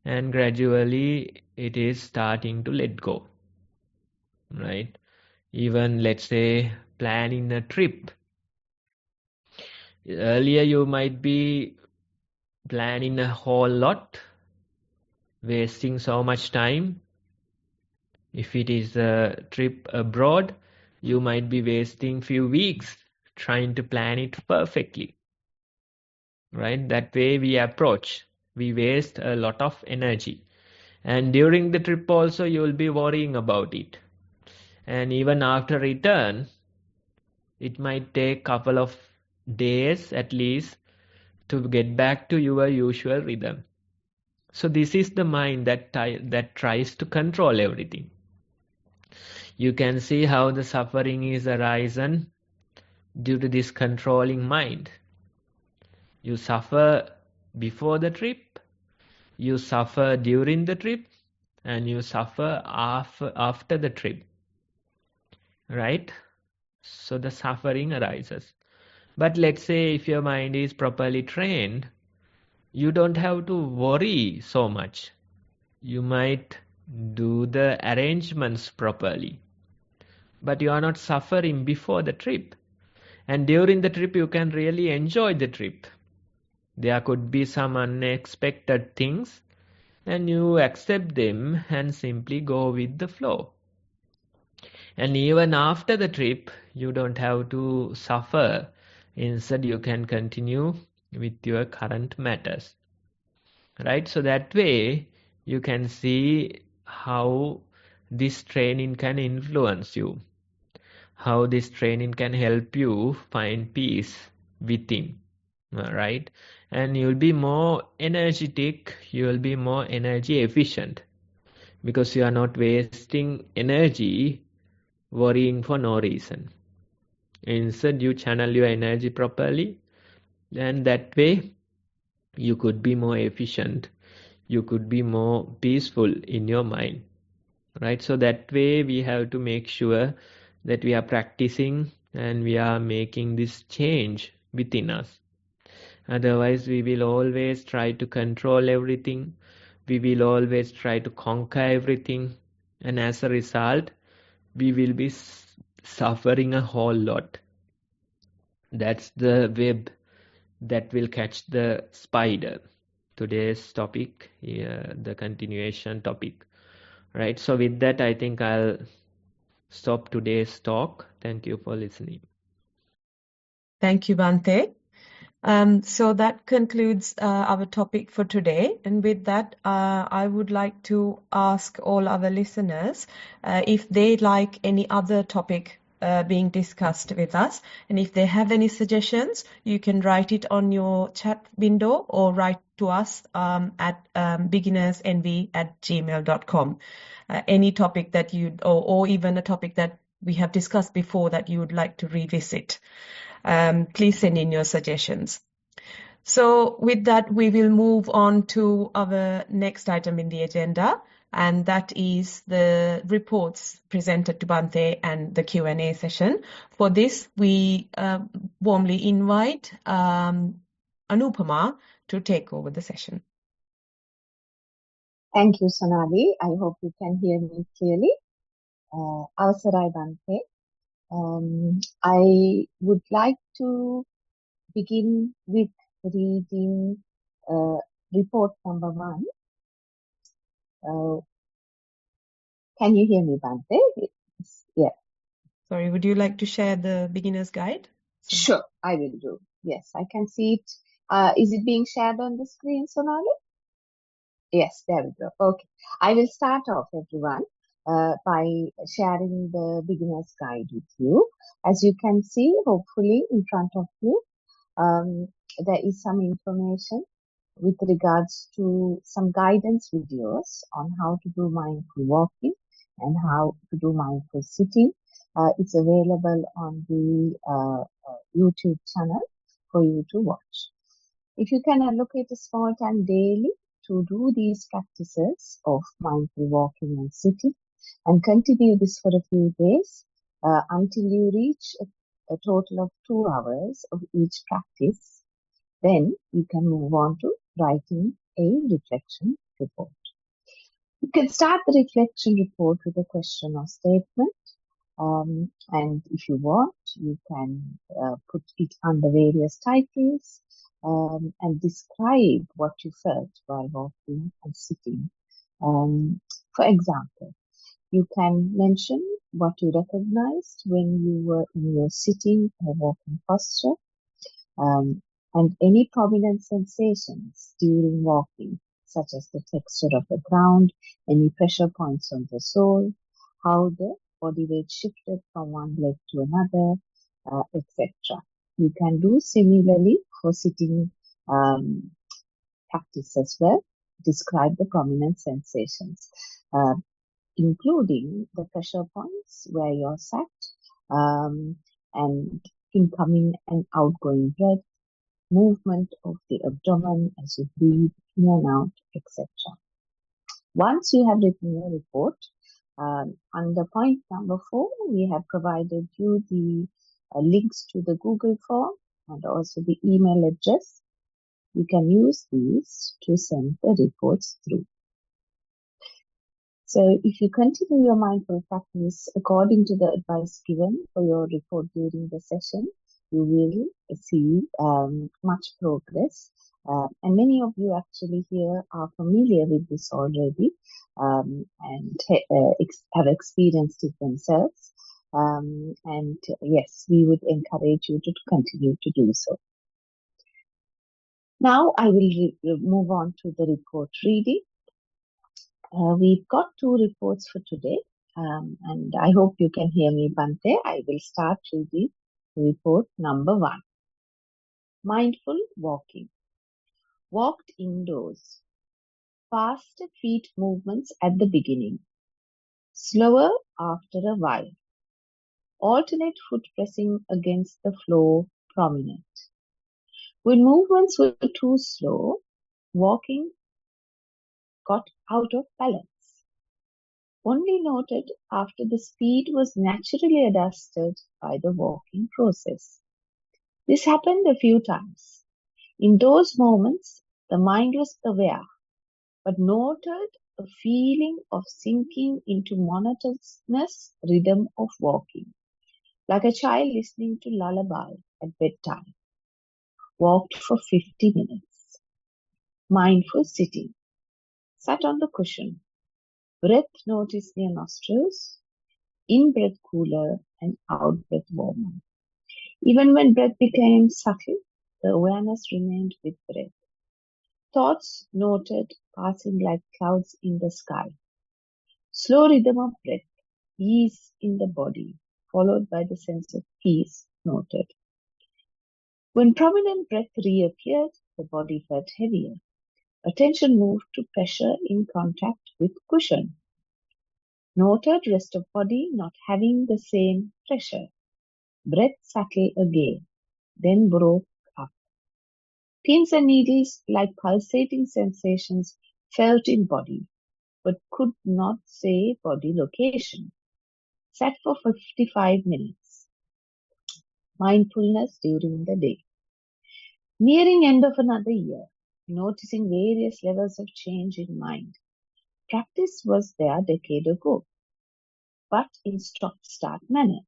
and gradually it is starting to let go. Right? Even let's say planning a trip. Earlier you might be planning a whole lot, wasting so much time. If it is a trip abroad, you might be wasting few weeks trying to plan it perfectly. Right? That way we approach. We waste a lot of energy. And during the trip also you will be worrying about it. And even after return, it might take a couple of days at least to get back to your usual rhythm. So this is the mind that tries to control everything. You can see how the suffering is arisen due to this controlling mind. You suffer before the trip, you suffer during the trip, and you suffer after the trip. Right? So the suffering arises. But let's say if your mind is properly trained, you don't have to worry so much. You might do the arrangements properly. But you are not suffering before the trip. And during the trip, you can really enjoy the trip. There could be some unexpected things, and you accept them and simply go with the flow. And even after the trip, you don't have to suffer. Instead, you can continue with your current matters. Right? So that way, you can see how this training can influence you. How this training can help you find peace within. Right? And you'll be more energetic, you'll be more energy efficient. Because you are not wasting energy worrying for no reason. Instead, you channel your energy properly And that way, you could be more efficient. You could be more peaceful in your mind, right? So that way, we have to make sure that we are practicing and we are making this change within us. Otherwise, we will always try to control everything. We will always try to conquer everything. And as a result, we will be suffering a whole lot. That's the web that will catch the spider. Today's topic, the continuation topic. Right. So with that, I think I'll stop today's talk. Thank you for listening. Thank you, Bhante. So that concludes our topic for today. And with that, I would like to ask all our listeners if they like any other topic being discussed with us. And if they have any suggestions, you can write it on your chat window or write to us at beginnersnv@gmail.com. Any topic that or even a topic that we have discussed before that you would like to revisit. Please send in your suggestions. So with that, we will move on to our next item in the agenda, and that is the reports presented to Bhante and the Q&A session. For this, we warmly invite Anupama to take over the session. Thank you, Sonali. I hope you can hear me clearly. Avasarai Bhante. I would like to begin with reading report number 1. Can you hear me, Bhante? Yeah. Sorry, would you like to share the beginner's guide? Sure, I will do. Yes, I can see it. Is it being shared on the screen, Sonali? Yes, there we go. Okay. I will start off, everyone, by sharing the beginner's guide with you. As you can see, hopefully, in front of you, there is some information with regards to some guidance videos on how to do mindful walking and how to do mindful sitting. It's available on the YouTube channel for you to watch. If you can allocate a small time daily to do these practices of mindful walking and sitting and continue this for a few days until you reach a total of 2 hours of each practice, then you can move on to writing a reflection report. You can start the reflection report with a question or statement. And if you want, you can put it under various titles and describe what you felt while walking and sitting. For example, you can mention what you recognized when you were in your sitting or walking posture, and any prominent sensations during walking, such as the texture of the ground, any pressure points on the sole, how the body weight shifted from one leg to another, etc. You can do similarly for sitting practice as well. Describe the prominent sensations, including the pressure points where you're sat, and incoming and outgoing breath, movement of the abdomen as you breathe in and out, etc. Once you have written your report, under point number 4, we have provided you the links to the Google form and also the email address. You can use these to send the reports through. So if you continue your mindful practice according to the advice given for your report during the session, you will see much progress. And many of you actually here are familiar with this already and have experienced it themselves. And yes, we would encourage you to continue to do so. Now I will move on to the report reading. We've got 2 reports for today, and I hope you can hear me, Bhante. I will start reading report number 1. Mindful walking. Walked indoors. Faster feet movements at the beginning. Slower after a while. Alternate foot pressing against the floor prominent. When movements were too slow, walking got out of balance. Only noted after the speed was naturally adjusted by the walking process. This happened a few times. In those moments, the mind was aware, but noted a feeling of sinking into monotonous rhythm of walking, like a child listening to lullaby at bedtime. Walked for 50 minutes. Mindful sitting. Sat on the cushion. Breath noticed near nostrils. In-breath cooler and out-breath warmer. Even when breath became subtle, the awareness remained with breath. Thoughts noted passing like clouds in the sky. Slow rhythm of breath, ease in the body, followed by the sense of peace noted. When prominent breath reappeared, the body felt heavier. Attention moved to pressure in contact with cushion. Noted rest of body not having the same pressure. Breath subtle again, then broke up. Pins and needles like pulsating sensations felt in body, but could not say body location. Sat for 55 minutes. Mindfulness during the day. Nearing end of another year, noticing various levels of change in mind. Practice was there a decade ago, but in stop-start manner,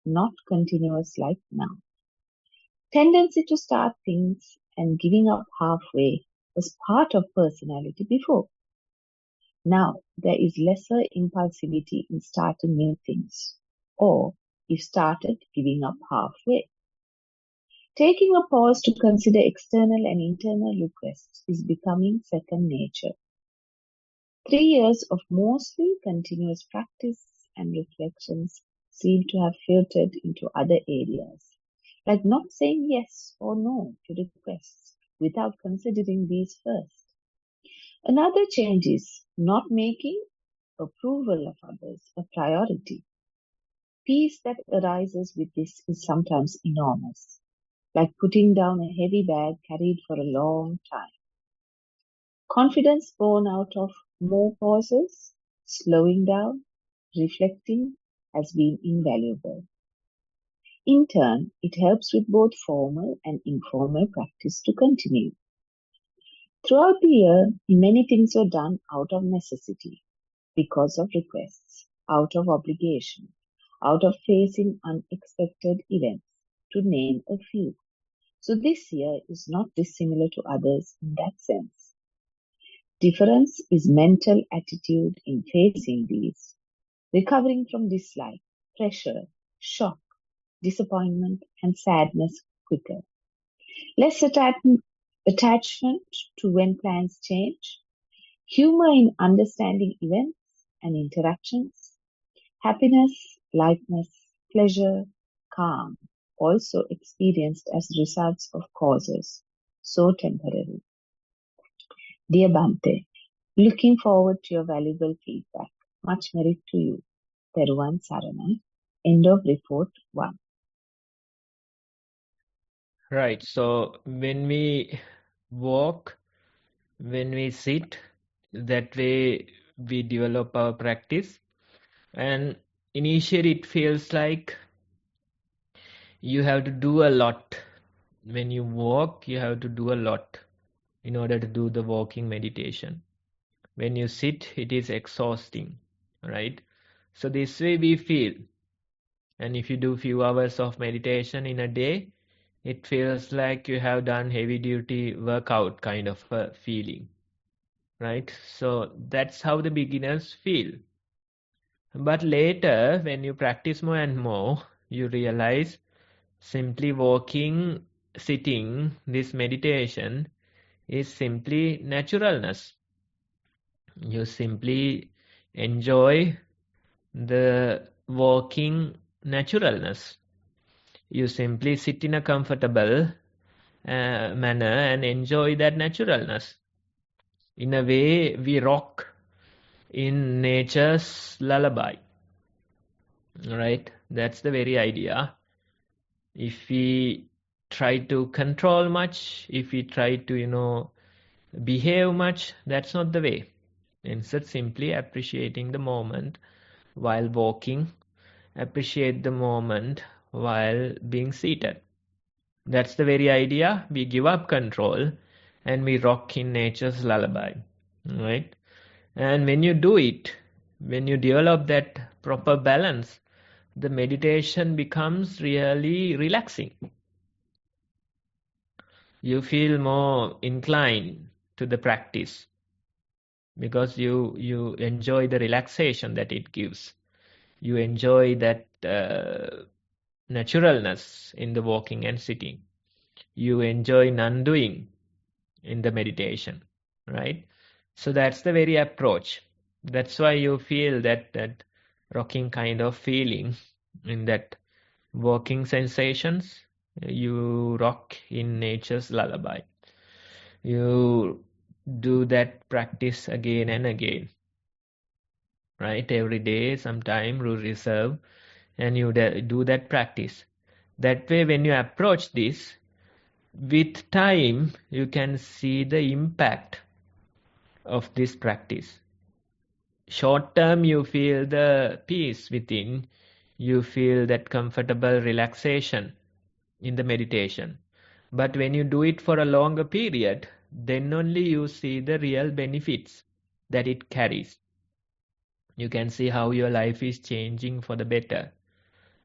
not continuous like now. Tendency to start things and giving up halfway was part of personality before. Now there is lesser impulsivity in starting new things, or if started, giving up halfway. Taking a pause to consider external and internal requests is becoming second nature. 3 years of mostly continuous practice and reflections seem to have filtered into other areas, like not saying yes or no to requests without considering these first. Another change is not making approval of others a priority. Peace that arises with this is sometimes enormous, like putting down a heavy bag carried for a long time. Confidence born out of more pauses, slowing down, reflecting has been invaluable. In turn, it helps with both formal and informal practice to continue. Throughout the year, many things were done out of necessity, because of requests, out of obligation, out of facing unexpected events, to name a few. So this year is not dissimilar to others in that sense. Difference is mental attitude in facing these, recovering from dislike, pressure, shock, disappointment, and sadness quicker. Less attachment to when plans change, humor in understanding events and interactions, happiness, lightness, pleasure, calm, also experienced as results of causes, so temporary. Dear Bhante, looking forward to your valuable feedback. Much merit to you. Thero Sarana. End of report 1. Right. So when we walk, when we sit, that way we develop our practice. And initially it feels like you have to do a lot. When you walk, you have to do a lot in order to do the walking meditation. When you sit, it is exhausting, right? So this way we feel. And if you do few hours of meditation in a day, it feels like you have done heavy duty workout kind of a feeling, right? So that's how the beginners feel. But later, when you practice more and more, you realize simply walking, sitting, this meditation is simply naturalness. You simply enjoy the walking naturalness. You simply sit in a comfortable manner and enjoy that naturalness. In a way, we rock in nature's lullaby. Right? That's the very idea. If we try to control much, if we try to, behave much, that's not the way. Instead, simply appreciating the moment while walking, appreciate the moment while being seated. That's the very idea. We give up control and we rock in nature's lullaby, right? And when you do it, when you develop that proper balance, the meditation becomes really relaxing. You feel more inclined to the practice because you enjoy the relaxation that it gives. You enjoy that naturalness in the walking and sitting. You enjoy non-doing in the meditation, right? So that's the very approach. That's why you feel that rocking kind of feeling in that walking sensations. You rock in nature's lullaby. You do that practice again and again, right? Every day, sometime you reserve and you do that practice. That way, when you approach this, with time, you can see the impact of this practice. Short term, you feel the peace within, you feel that comfortable relaxation in the meditation. But when you do it for a longer period, then only you see the real benefits that it carries. You can see how your life is changing for the better,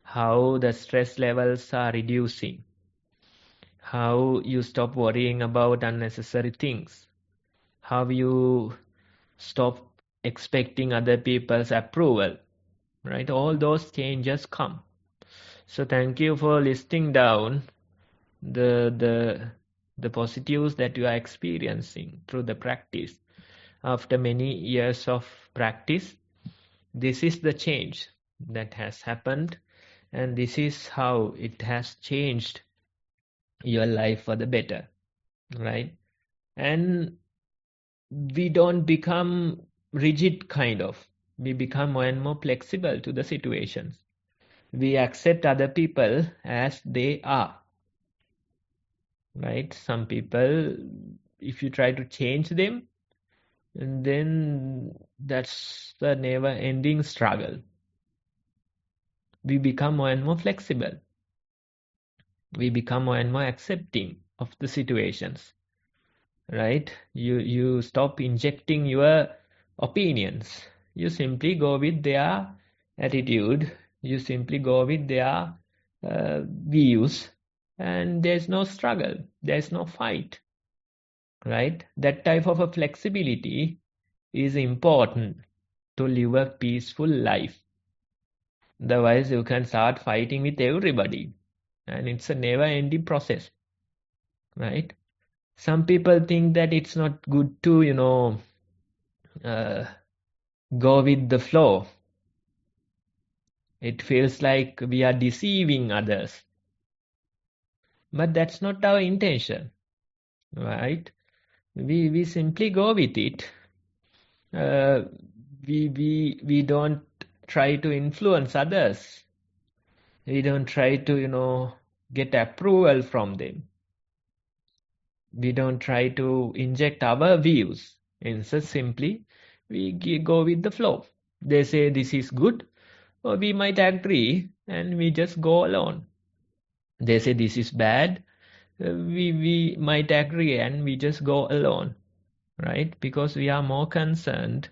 how the stress levels are reducing, how you stop worrying about unnecessary things, how you stop expecting other people's approval, right? All those changes come. So thank you for listing down the positives that you are experiencing through the practice. After many years of practice, this is the change that has happened, and this is how it has changed your life for the better, right? And we don't become rigid kind of. We become more and more flexible to the situations. We accept other people as they are, right? Some people, if you try to change them, then that's the never-ending struggle. We become more and more flexible. We become more and more accepting of the situations, right? You stop injecting your opinions. You simply go with their attitude. You simply go with their views, and there's no struggle. There's no fight, right? That type of a flexibility is important to live a peaceful life. Otherwise, you can start fighting with everybody, and it's a never-ending process, right? Some people think that it's not good to, go with the flow. It feels like we are deceiving others. But that's not our intention, right? We simply go with it. We don't try to influence others. We don't try to, get approval from them. We don't try to inject our views. Instead, simply we go with the flow. They say this is good, or we might agree, and we just go along. They say this is bad, we might agree, and we just go alone, right? Because we are more concerned,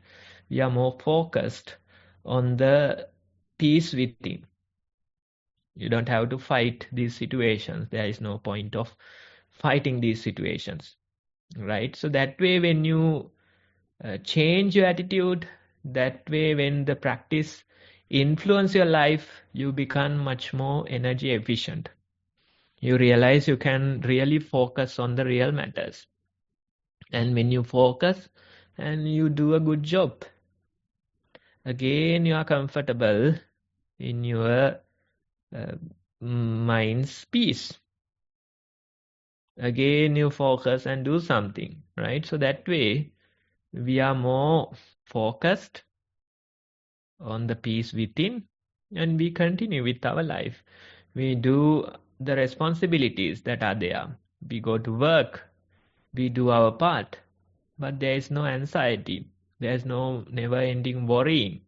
we are more focused on the peace within. You don't have to fight these situations. There is no point of fighting these situations, right? So that way, when you change your attitude, that way when the practice influence your life, you become much more energy efficient. You realize you can really focus on the real matters. And when you focus and you do a good job, again you are comfortable in your mind's peace. Again you focus and do something, right? So that way we are more focused on the peace within, and we continue with our life. We do the responsibilities that are there. We go to work, we do our part, but there is no anxiety. There is no never-ending worrying.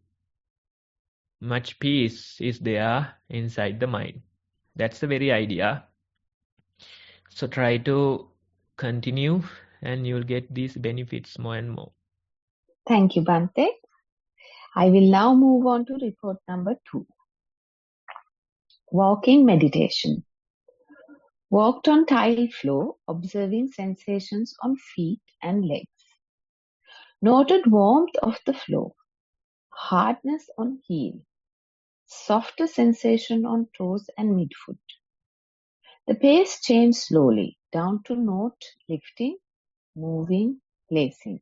Much peace is there inside the mind. That's the very idea. So try to continue and you'll get these benefits more and more. Thank you, Bante. I will now move on to report number 2. Walking meditation. Walked on tile floor, observing sensations on feet and legs. Noted warmth of the floor, hardness on heel, softer sensation on toes and midfoot. The pace changed slowly, down to note lifting, moving, placing.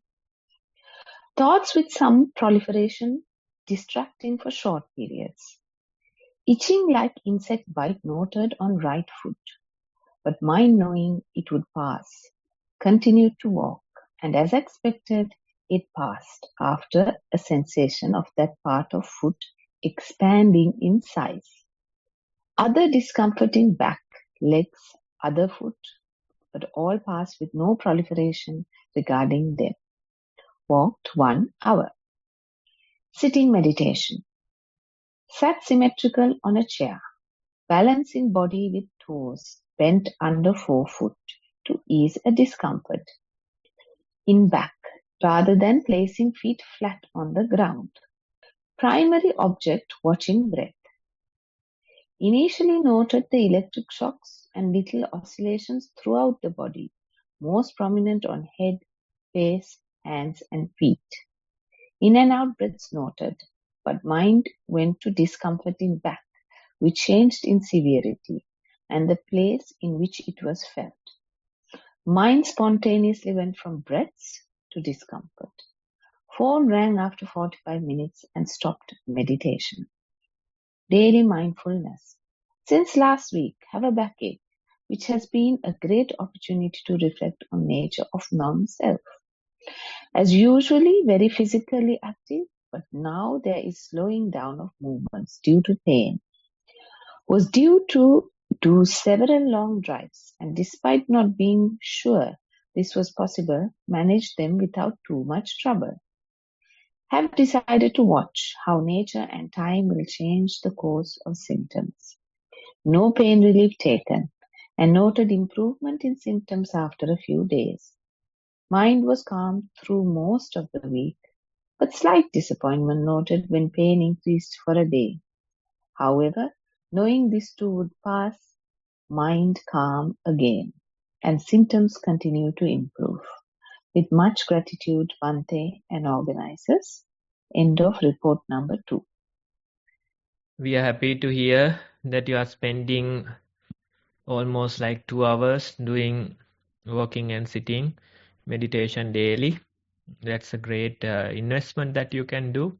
Thoughts with some proliferation, distracting for short periods. Itching like insect bite noted on right foot, but mind knowing it would pass. Continued to walk, and as expected, it passed after a sensation of that part of foot expanding in size. Other discomforting back, legs, other foot, but all passed with no proliferation regarding them. Walked 1 hour. Sitting meditation. Sat symmetrical on a chair, balancing body with toes bent under forefoot to ease a discomfort. In back, rather than placing feet flat on the ground. Primary object watching breath. Initially noted the electric shocks and little oscillations throughout the body, most prominent on head, face, hands and feet. In and out breaths noted, but mind went to discomfort in back, which changed in severity, and the place in which it was felt. Mind spontaneously went from breaths to discomfort. Phone rang after 45 minutes and stopped meditation. Daily mindfulness. Since last week, have a backache, which has been a great opportunity to reflect on nature of non-self. As usually very physically active, but now there is slowing down of movements due to pain. Was due to do several long drives, and despite not being sure this was possible, managed them without too much trouble. Have decided to watch how nature and time will change the course of symptoms. No pain relief taken, and noted improvement in symptoms after a few days. Mind was calm through most of the week, but slight disappointment noted when pain increased for a day. However, knowing this too would pass, mind calm again, and symptoms continue to improve. With much gratitude, Bante and organizers. End of report number 2. We are happy to hear that you are spending almost like 2 hours doing walking and sitting meditation daily. That's a great investment that you can do.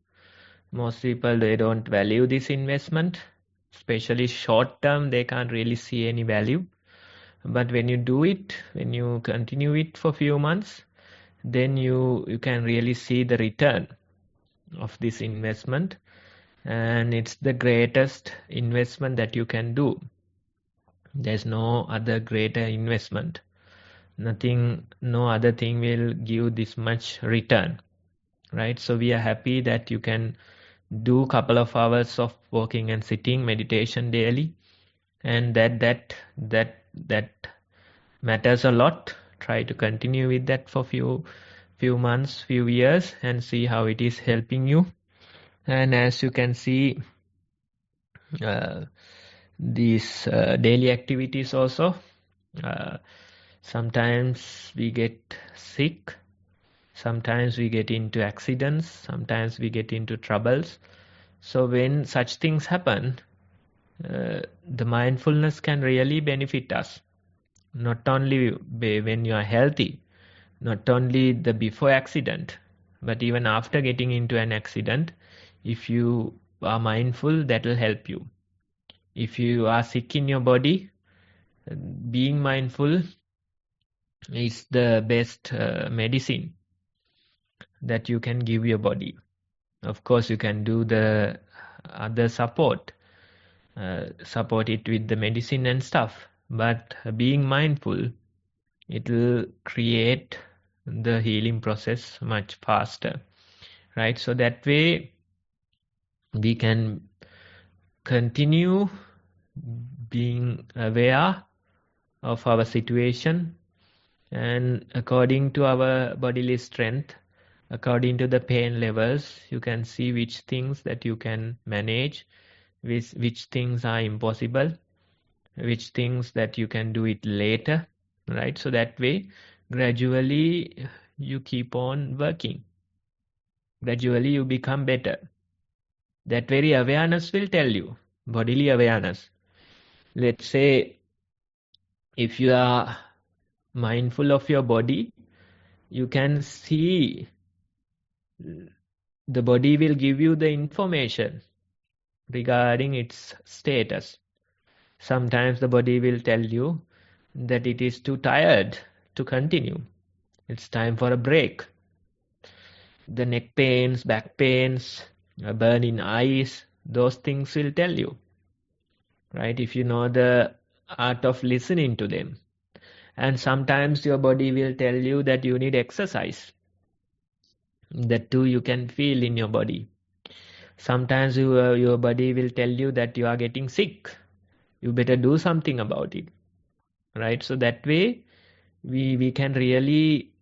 Most people, they don't value this investment, especially short term, they can't really see any value. But when you do it, when you continue it for a few months, then you can really see the return of this investment, and it's the greatest investment that you can do. There's no other greater investment. No other thing will give this much return, right? So we are happy that you can do a couple of hours of walking and sitting meditation daily, and that matters a lot. Try to continue with that for few months, few years, and see how it is helping you. And as you can see, these daily activities also, sometimes we get sick, sometimes we get into accidents, sometimes we get into troubles. So when such things happen, the mindfulness can really benefit us. Not only when you are healthy, not only the before accident, but even after getting into an accident, if you are mindful, that will help you. If you are sick in your body, being mindful is the best medicine that you can give your body. Of course, you can do the other support, support it with the medicine and stuff. But being mindful, it will create the healing process much faster, right? So that way we can continue being aware of our situation, and according to our bodily strength, according to the pain levels, you can see which things that you can manage, which things are impossible, which things that you can do it later, right? So that way, gradually you keep on working. Gradually you become better. That very awareness will tell you, bodily awareness. Let's say if you are mindful of your body, you can see the body will give you the information regarding its status. Sometimes the body will tell you that it is too tired to continue. It's time for a break. The neck pains, back pains, burning eyes, those things will tell you, right? If you know the art of listening to them. And sometimes your body will tell you that you need exercise. That too you can feel in your body. Sometimes your body will tell you that you are getting sick. You better do something about it, right? So that way we can really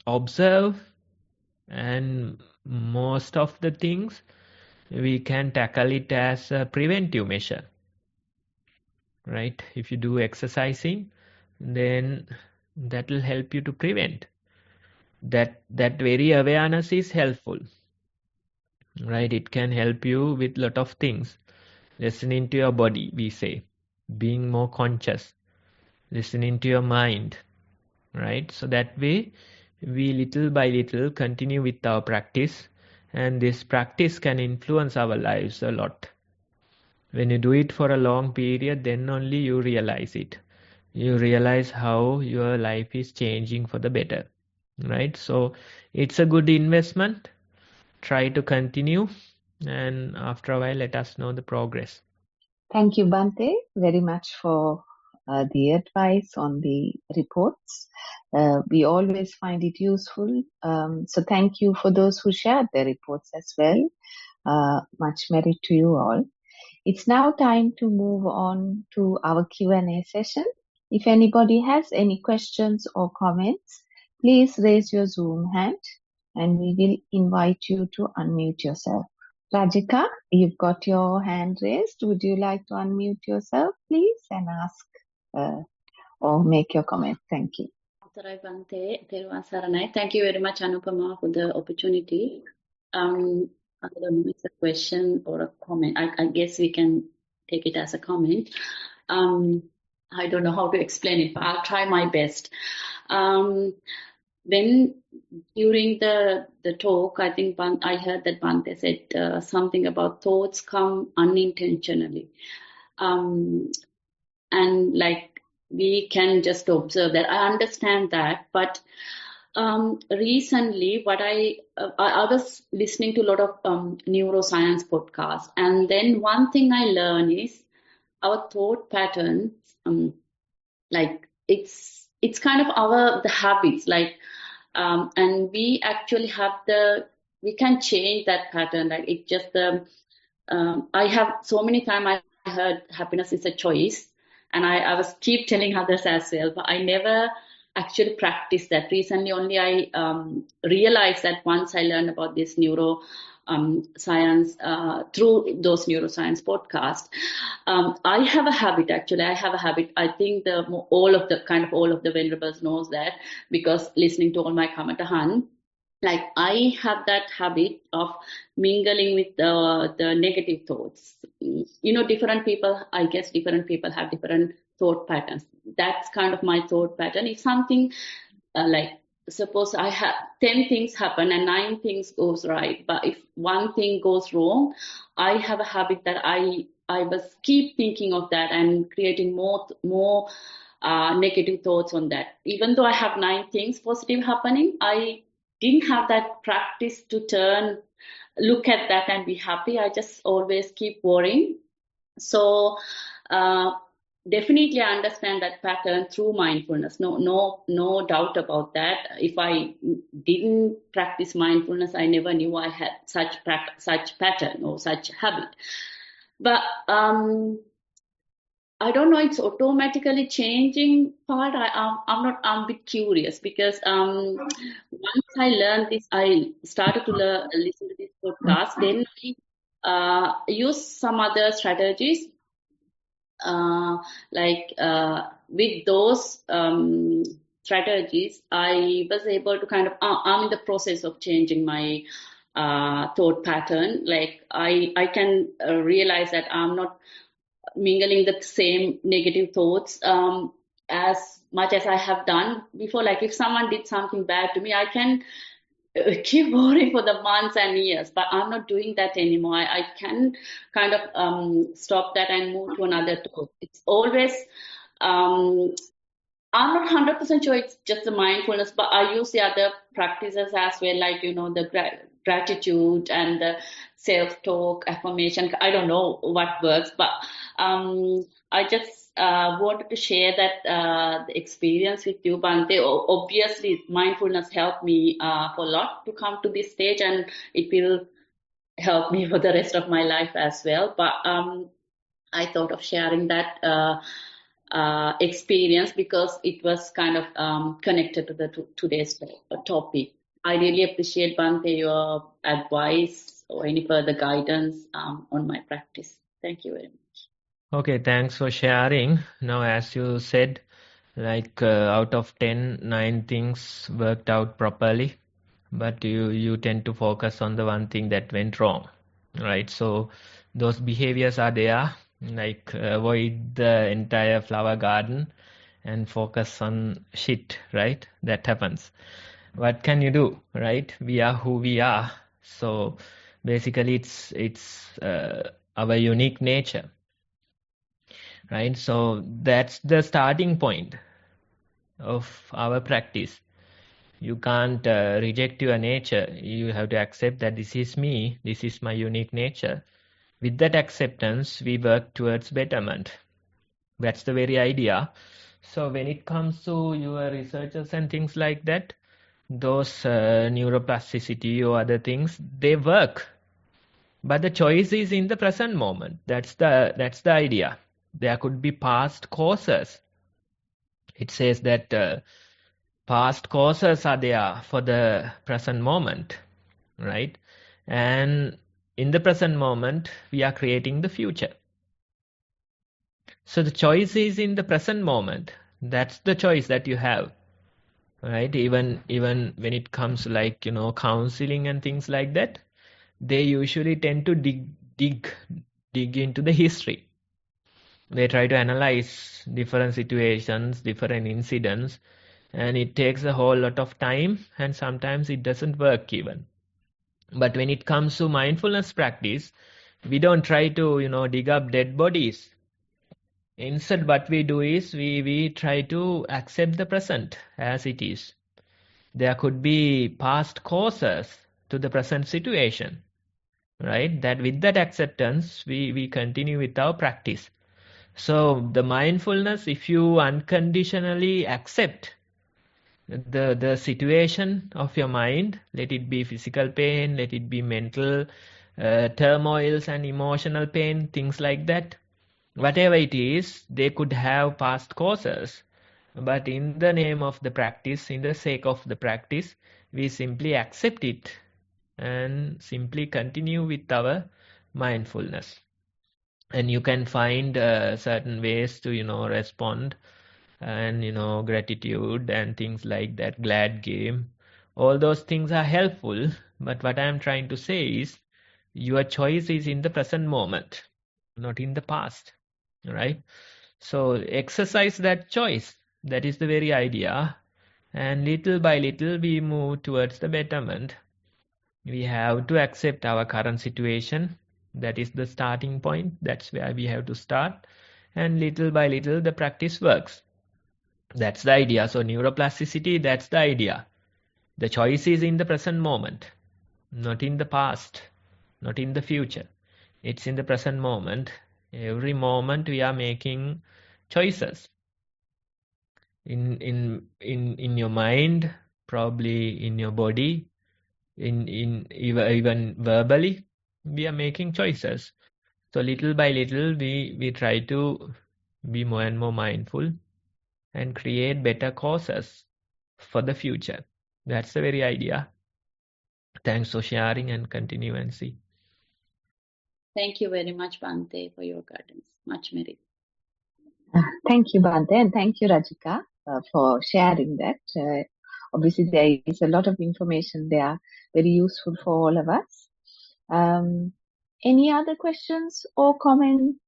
observe, and most of the things we can tackle it as a preventive measure, right? If you do exercising, then that will help you to prevent. That very awareness is helpful, right? It can help you with lot of things. Listening to your body, we say, being more conscious, listening to your mind, right? So that way we little by little continue with our practice, and this practice can influence our lives a lot. When you do it for a long period, then only you realize it. You realize how your life is changing for the better, right? So it's a good investment. Try to continue, and after a while let us know the progress. Thank you, Bhante, very much for the advice on the reports. We always find it useful. So thank you for those who shared their reports as well. Much merit to you all. It's now time to move on to our Q&A session. If anybody has any questions or comments, please raise your Zoom hand and we will invite you to unmute yourself. Rajika, you've got your hand raised. Would you like to unmute yourself, please, and ask or make your comment? Thank you. Thank you very much, Anupama, for the opportunity. I don't know if it's a question or a comment. I guess we can take it as a comment. I don't know how to explain it, but I'll try my best. When during the talk, I think I heard that Bhante said something about thoughts come unintentionally. And like we can just observe that. I understand that, but recently what I was listening to a lot of neuroscience podcasts, and then one thing I learned is our thought patterns, like it's kind of the habits, like and we actually have we can change that pattern. Like it just I have so many times I heard happiness is a choice, and I was keep telling others as well, but I never actually practiced that. Recently only I realized that once I learned about this science through those neuroscience podcasts. I have a habit, actually. I think all of the venerables knows that, because listening to all my kamatahan, like I have that habit of mingling with the negative thoughts. You know, different people have different thought patterns. That's kind of my thought pattern. If something like, suppose I have 10 things happen and 9 things goes right, but if one thing goes wrong, I have a habit that I was keep thinking of that and creating more negative thoughts on that. Even though I have 9 things positive happening, I didn't have that practice to look at that and be happy. I just always keep worrying. So definitely I understand that pattern through mindfulness. No doubt about that. If I didn't practice mindfulness, I never knew I had such pattern or such habit. But I don't know, it's automatically changing part. I'm a bit curious because once I learned this, I started to listen to this podcast. Then I use some other strategies, with those strategies, I was able to kind of, I'm in the process of changing my thought pattern. Like I can realize that I'm not mingling the same negative thoughts as much as I have done before. Like if someone did something bad to me, I can keep worrying for the months and years, but I'm not doing that anymore. I can kind of stop that and move to another thought. It's always, I'm not 100% sure it's just the mindfulness, but I use the other practices as well, like, the gratitude and the self-talk, affirmation. I don't know what works, but I just wanted to share that the experience with you, Bante. Obviously, mindfulness helped me for a lot to come to this stage, and it will help me for the rest of my life as well. But I thought of sharing that experience because it was kind of connected to the today's topic. I really appreciate, Bante, your advice or any further guidance on my practice. Thank you very much. Okay, thanks for sharing. Now, as you said, out of 10, 9 things worked out properly, but you tend to focus on the one thing that went wrong, right? So those behaviors are there, like avoid the entire flower garden and focus on shit, right? That happens. What can you do, right? We are who we are. So basically it's our unique nature, right? So that's the starting point of our practice. You can't reject your nature. You have to accept that this is me, this is my unique nature. With that acceptance, we work towards betterment. That's the very idea. So when it comes to your researchers and things like that, those neuroplasticity or other things, they work. But the choice is in the present moment. That's the idea. There could be past causes. It says that past causes are there for the present moment, right? And in the present moment, we are creating the future. So the choice is in the present moment. That's the choice that you have, right? Even when it comes like, counseling and things like that, they usually tend to dig into the history. They try to analyze different situations, different incidents, and it takes a whole lot of time, and sometimes it doesn't work even. But when it comes to mindfulness practice, we don't try to, dig up dead bodies. Instead, what we do is we try to accept the present as it is. There could be past causes to the present situation, right? That with that acceptance, we continue with our practice. So the mindfulness, if you unconditionally accept the situation of your mind, let it be physical pain, let it be mental turmoils and emotional pain, things like that, whatever it is, they could have past causes. But in the name of the practice, in the sake of the practice, we simply accept it and simply continue with our mindfulness. And you can find certain ways to respond, and gratitude and things like that, glad game, all those things are helpful. But what I am trying to say is your choice is in the present moment, not in the past, right? So exercise that choice. That is the very idea. And little by little we move towards the betterment. We have to accept our current situation. That is the starting point. That's where we have to start. And little by little the practice works. That's the idea. So neuroplasticity, that's the idea. The choice is in the present moment, not in the past, not in the future. It's in the present moment. Every moment we are making choices in your mind, probably in your body, in even verbally, we are making choices. So little by little, we try to be more and more mindful and create better causes for the future. That's the very idea. Thanks for sharing, and continue and see. Thank you very much, Bhante, for your guidance. Much merit. Thank you, Bhante, and thank you, Rajika, for sharing that. Obviously, there is a lot of information there, very useful for all of us. Any other questions or comments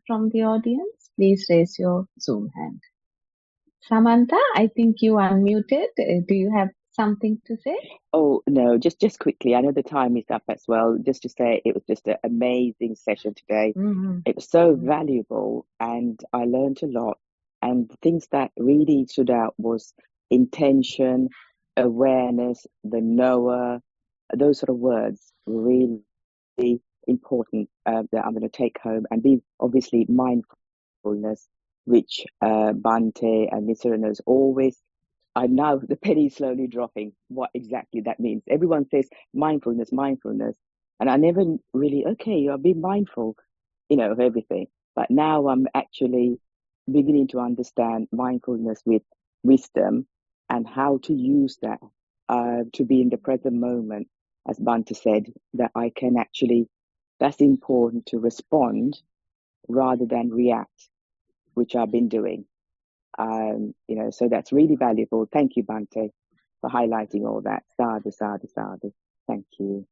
from the audience? Please raise your Zoom hand. Samantha, I think you unmuted. Do you have something to say? Oh, no, just quickly. I know the time is up as well. Just to say, it was just an amazing session today. Mm-hmm. It was so valuable, and I learned a lot. And the things that really stood out was intention, awareness, the knower. Those sort of words were really important that I'm going to take home, and be obviously mindfulness, which Bhante and Nissarana is always. I'm now, the penny is slowly dropping what exactly that means. Everyone says mindfulness, mindfulness. And I never really, okay, I'll be mindful, of everything. But now I'm actually beginning to understand mindfulness with wisdom and how to use that to be in the present moment. As Bhante said, that I can actually, that's important, to respond rather than react, which I've been doing. So that's really valuable. Thank you, Bhante, for highlighting all that. Sadhu, sadhu, sadhu. Thank you.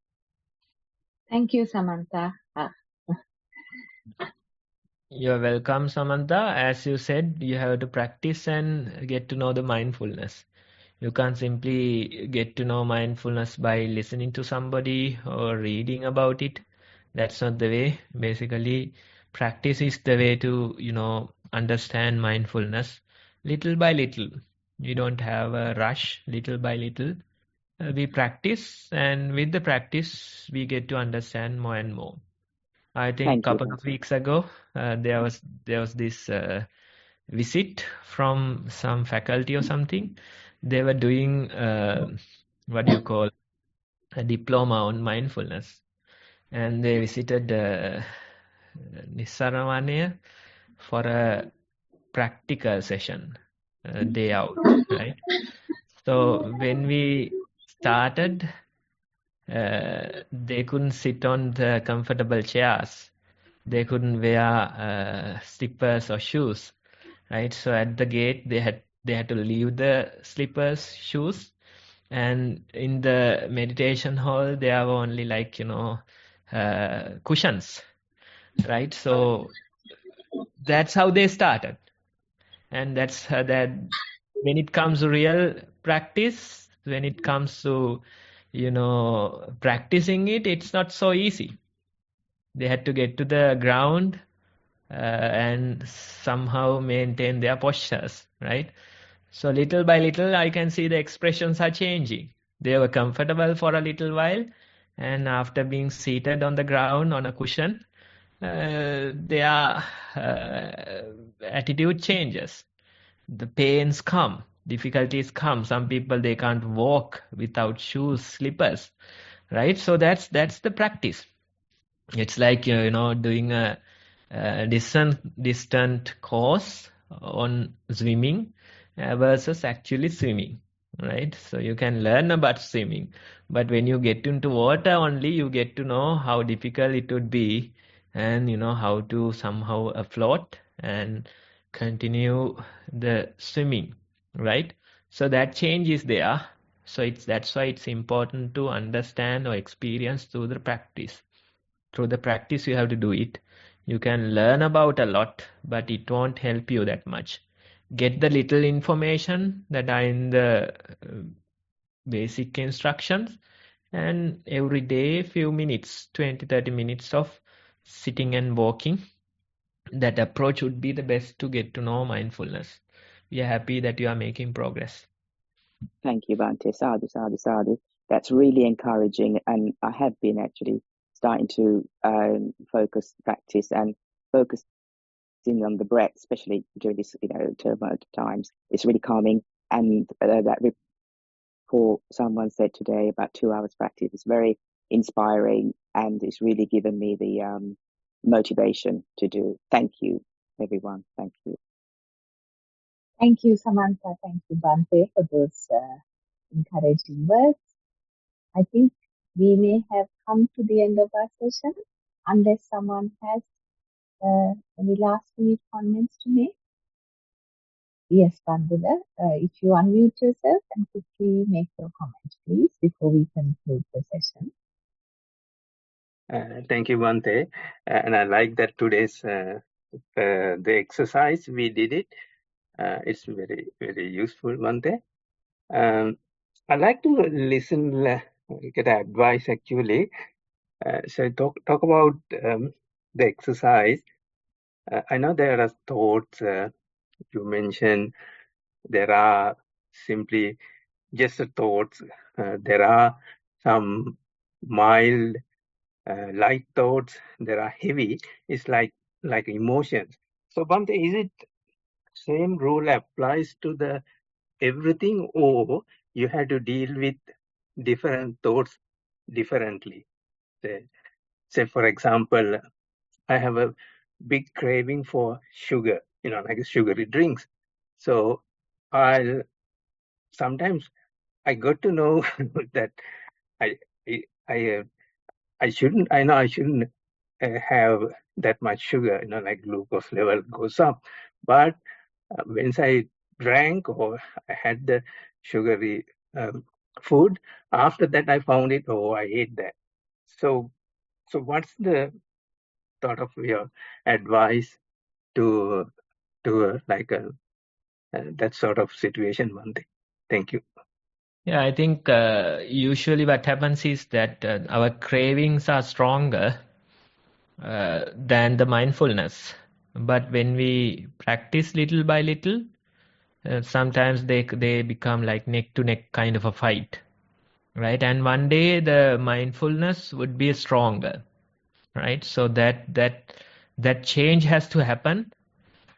Thank you, Samantha. You're welcome, Samantha. As you said, you have to practice and get to know the mindfulness. You can't simply get to know mindfulness by listening to somebody or reading about it. That's not the way. Basically, practice is the way to, understand mindfulness little by little. We don't have a rush. Little by little, we practice, and with the practice, we get to understand more and more. I think a Thank you, couple of Bhante. weeks ago, there was this visit from some faculty or something. They were doing what do you call, a diploma on mindfulness, and they visited Nissarana for a practical session, day out, right? So when we started, they couldn't sit on the comfortable chairs. They couldn't wear slippers or shoes, right? So at the gate, they had to leave the slippers, shoes, and in the meditation hall, there were only cushions, right? So that's how they started, and that's that. When it comes to real practice, when it comes to practicing it, it's not so easy. They had to get to the ground and somehow maintain their postures, right? So little by little, I can see the expressions are changing. They were comfortable for a little while, and after being seated on the ground on a cushion, their attitude changes. The pains come, difficulties come. Some people, they can't walk without shoes, slippers, right? So that's the practice. It's like doing a distant course on swimming versus actually swimming, right? So you can learn about swimming, but when you get into water only, you get to know how difficult it would be, and how to somehow afloat and continue the swimming, right? So that change is there. So that's why it's important to understand or experience through the practice. Through the practice, you have to do it. You can learn about a lot, but it won't help you that much. Get the little information that are in the basic instructions, and every day, few minutes, 20-30 minutes of sitting and walking. That approach would be the best to get to know mindfulness. We are happy that you are making progress. Thank you, Bhante. Sadhu, sadhu, sadhu. That's really encouraging. And I have been actually starting to focus, practice, and focusing on the breath, especially during this, turbulent times, it's really calming. And that report someone said today about 2 hours practice is very inspiring, and it's really given me the motivation to do. Thank you, everyone. Thank you. Thank you, Samantha. Thank you, Bante, for those encouraging words. I think we may have come to the end of our session, unless someone has any last minute comments to make. Yes, Bandula, if you unmute yourself and quickly make your comment, please, before we conclude the session. Thank you, Bante. And I like that today's the exercise we did it. It's very, very useful, Bante. I like to listen, get advice actually. So talk about the exercise. I know there are thoughts you mentioned. There are simply just thoughts. There are some mild, light thoughts. There are heavy. It's like emotions. So, Bante, is it same rule applies to the everything, or you have to deal with different thoughts differently? Say for example, I have a big craving for sugar, like sugary drinks. So sometimes I got to know that I shouldn't. I know I shouldn't have that much sugar. Like glucose level goes up. But once I drank or I had the sugary food, after that I found it. Oh, I ate that. So what's the thought of your advice to that sort of situation, Bante? Thank you. Yeah, I think usually what happens is that our cravings are stronger than the mindfulness. But when we practice little by little, sometimes they become like neck to neck kind of a fight, right? And one day the mindfulness would be stronger, right? So that change has to happen.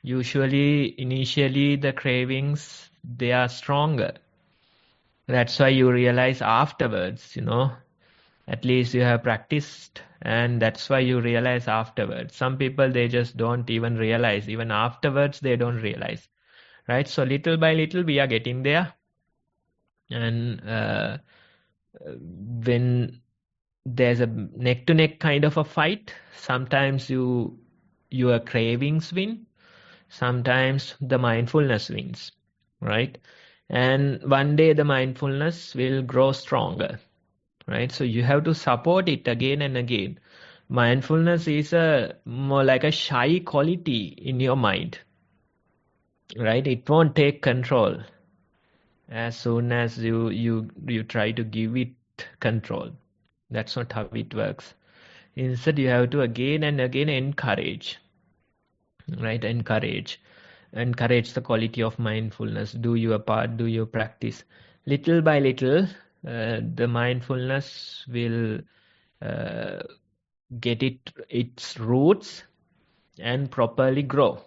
Usually, initially, the cravings, they are stronger. That's why you realize afterwards, at least you have practiced, and that's why you realize afterwards. Some people, they just don't even realize. Even afterwards, they don't realize, right? So little by little, we are getting there. And when there's a neck-to-neck kind of a fight, sometimes your cravings win. Sometimes the mindfulness wins, right? And one day the mindfulness will grow stronger, right? So you have to support it again and again. Mindfulness is more like a shy quality in your mind, right? It won't take control as soon as you try to give it control. That's not how it works. Instead, you have to again and again encourage, right? Encourage the quality of mindfulness. Do your part, do your practice. Little by little, the mindfulness will get its roots and properly grow.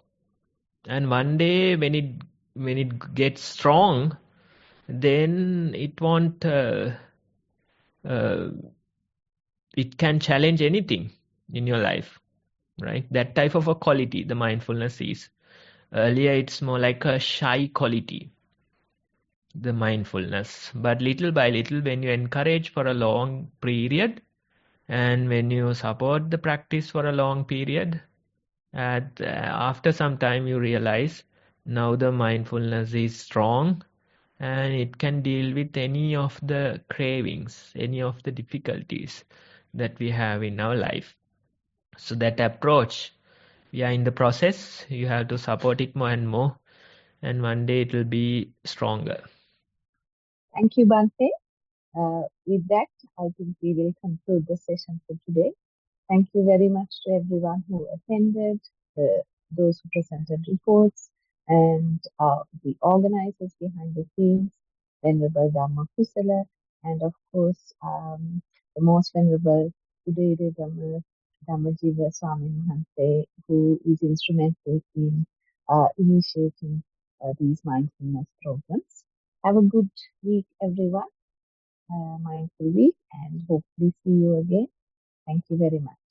And one day when it gets strong, then it won't it can challenge anything in your life, right? That type of a quality the mindfulness is. Earlier it's more like a shy quality, the mindfulness. But little by little, when you encourage for a long period and when you support the practice for a long period, after some time you realize now the mindfulness is strong and it can deal with any of the cravings, any of the difficulties that we have in our life. So that approach, we are in the process. You have to support it more and more, and one day it will be stronger. Thank you, Bante. With that, I think we will conclude the session for today. Thank you very much to everyone who attended, those who presented reports, and the organizers behind the scenes, Venerable Dhamma Kusala, and of course, the most Venerable Udere Dhamma Dhammajiva Swami Mahanse, who is instrumental in initiating these mindfulness programs. Have a good week, everyone. Mindful week, and hopefully see you again. Thank you very much.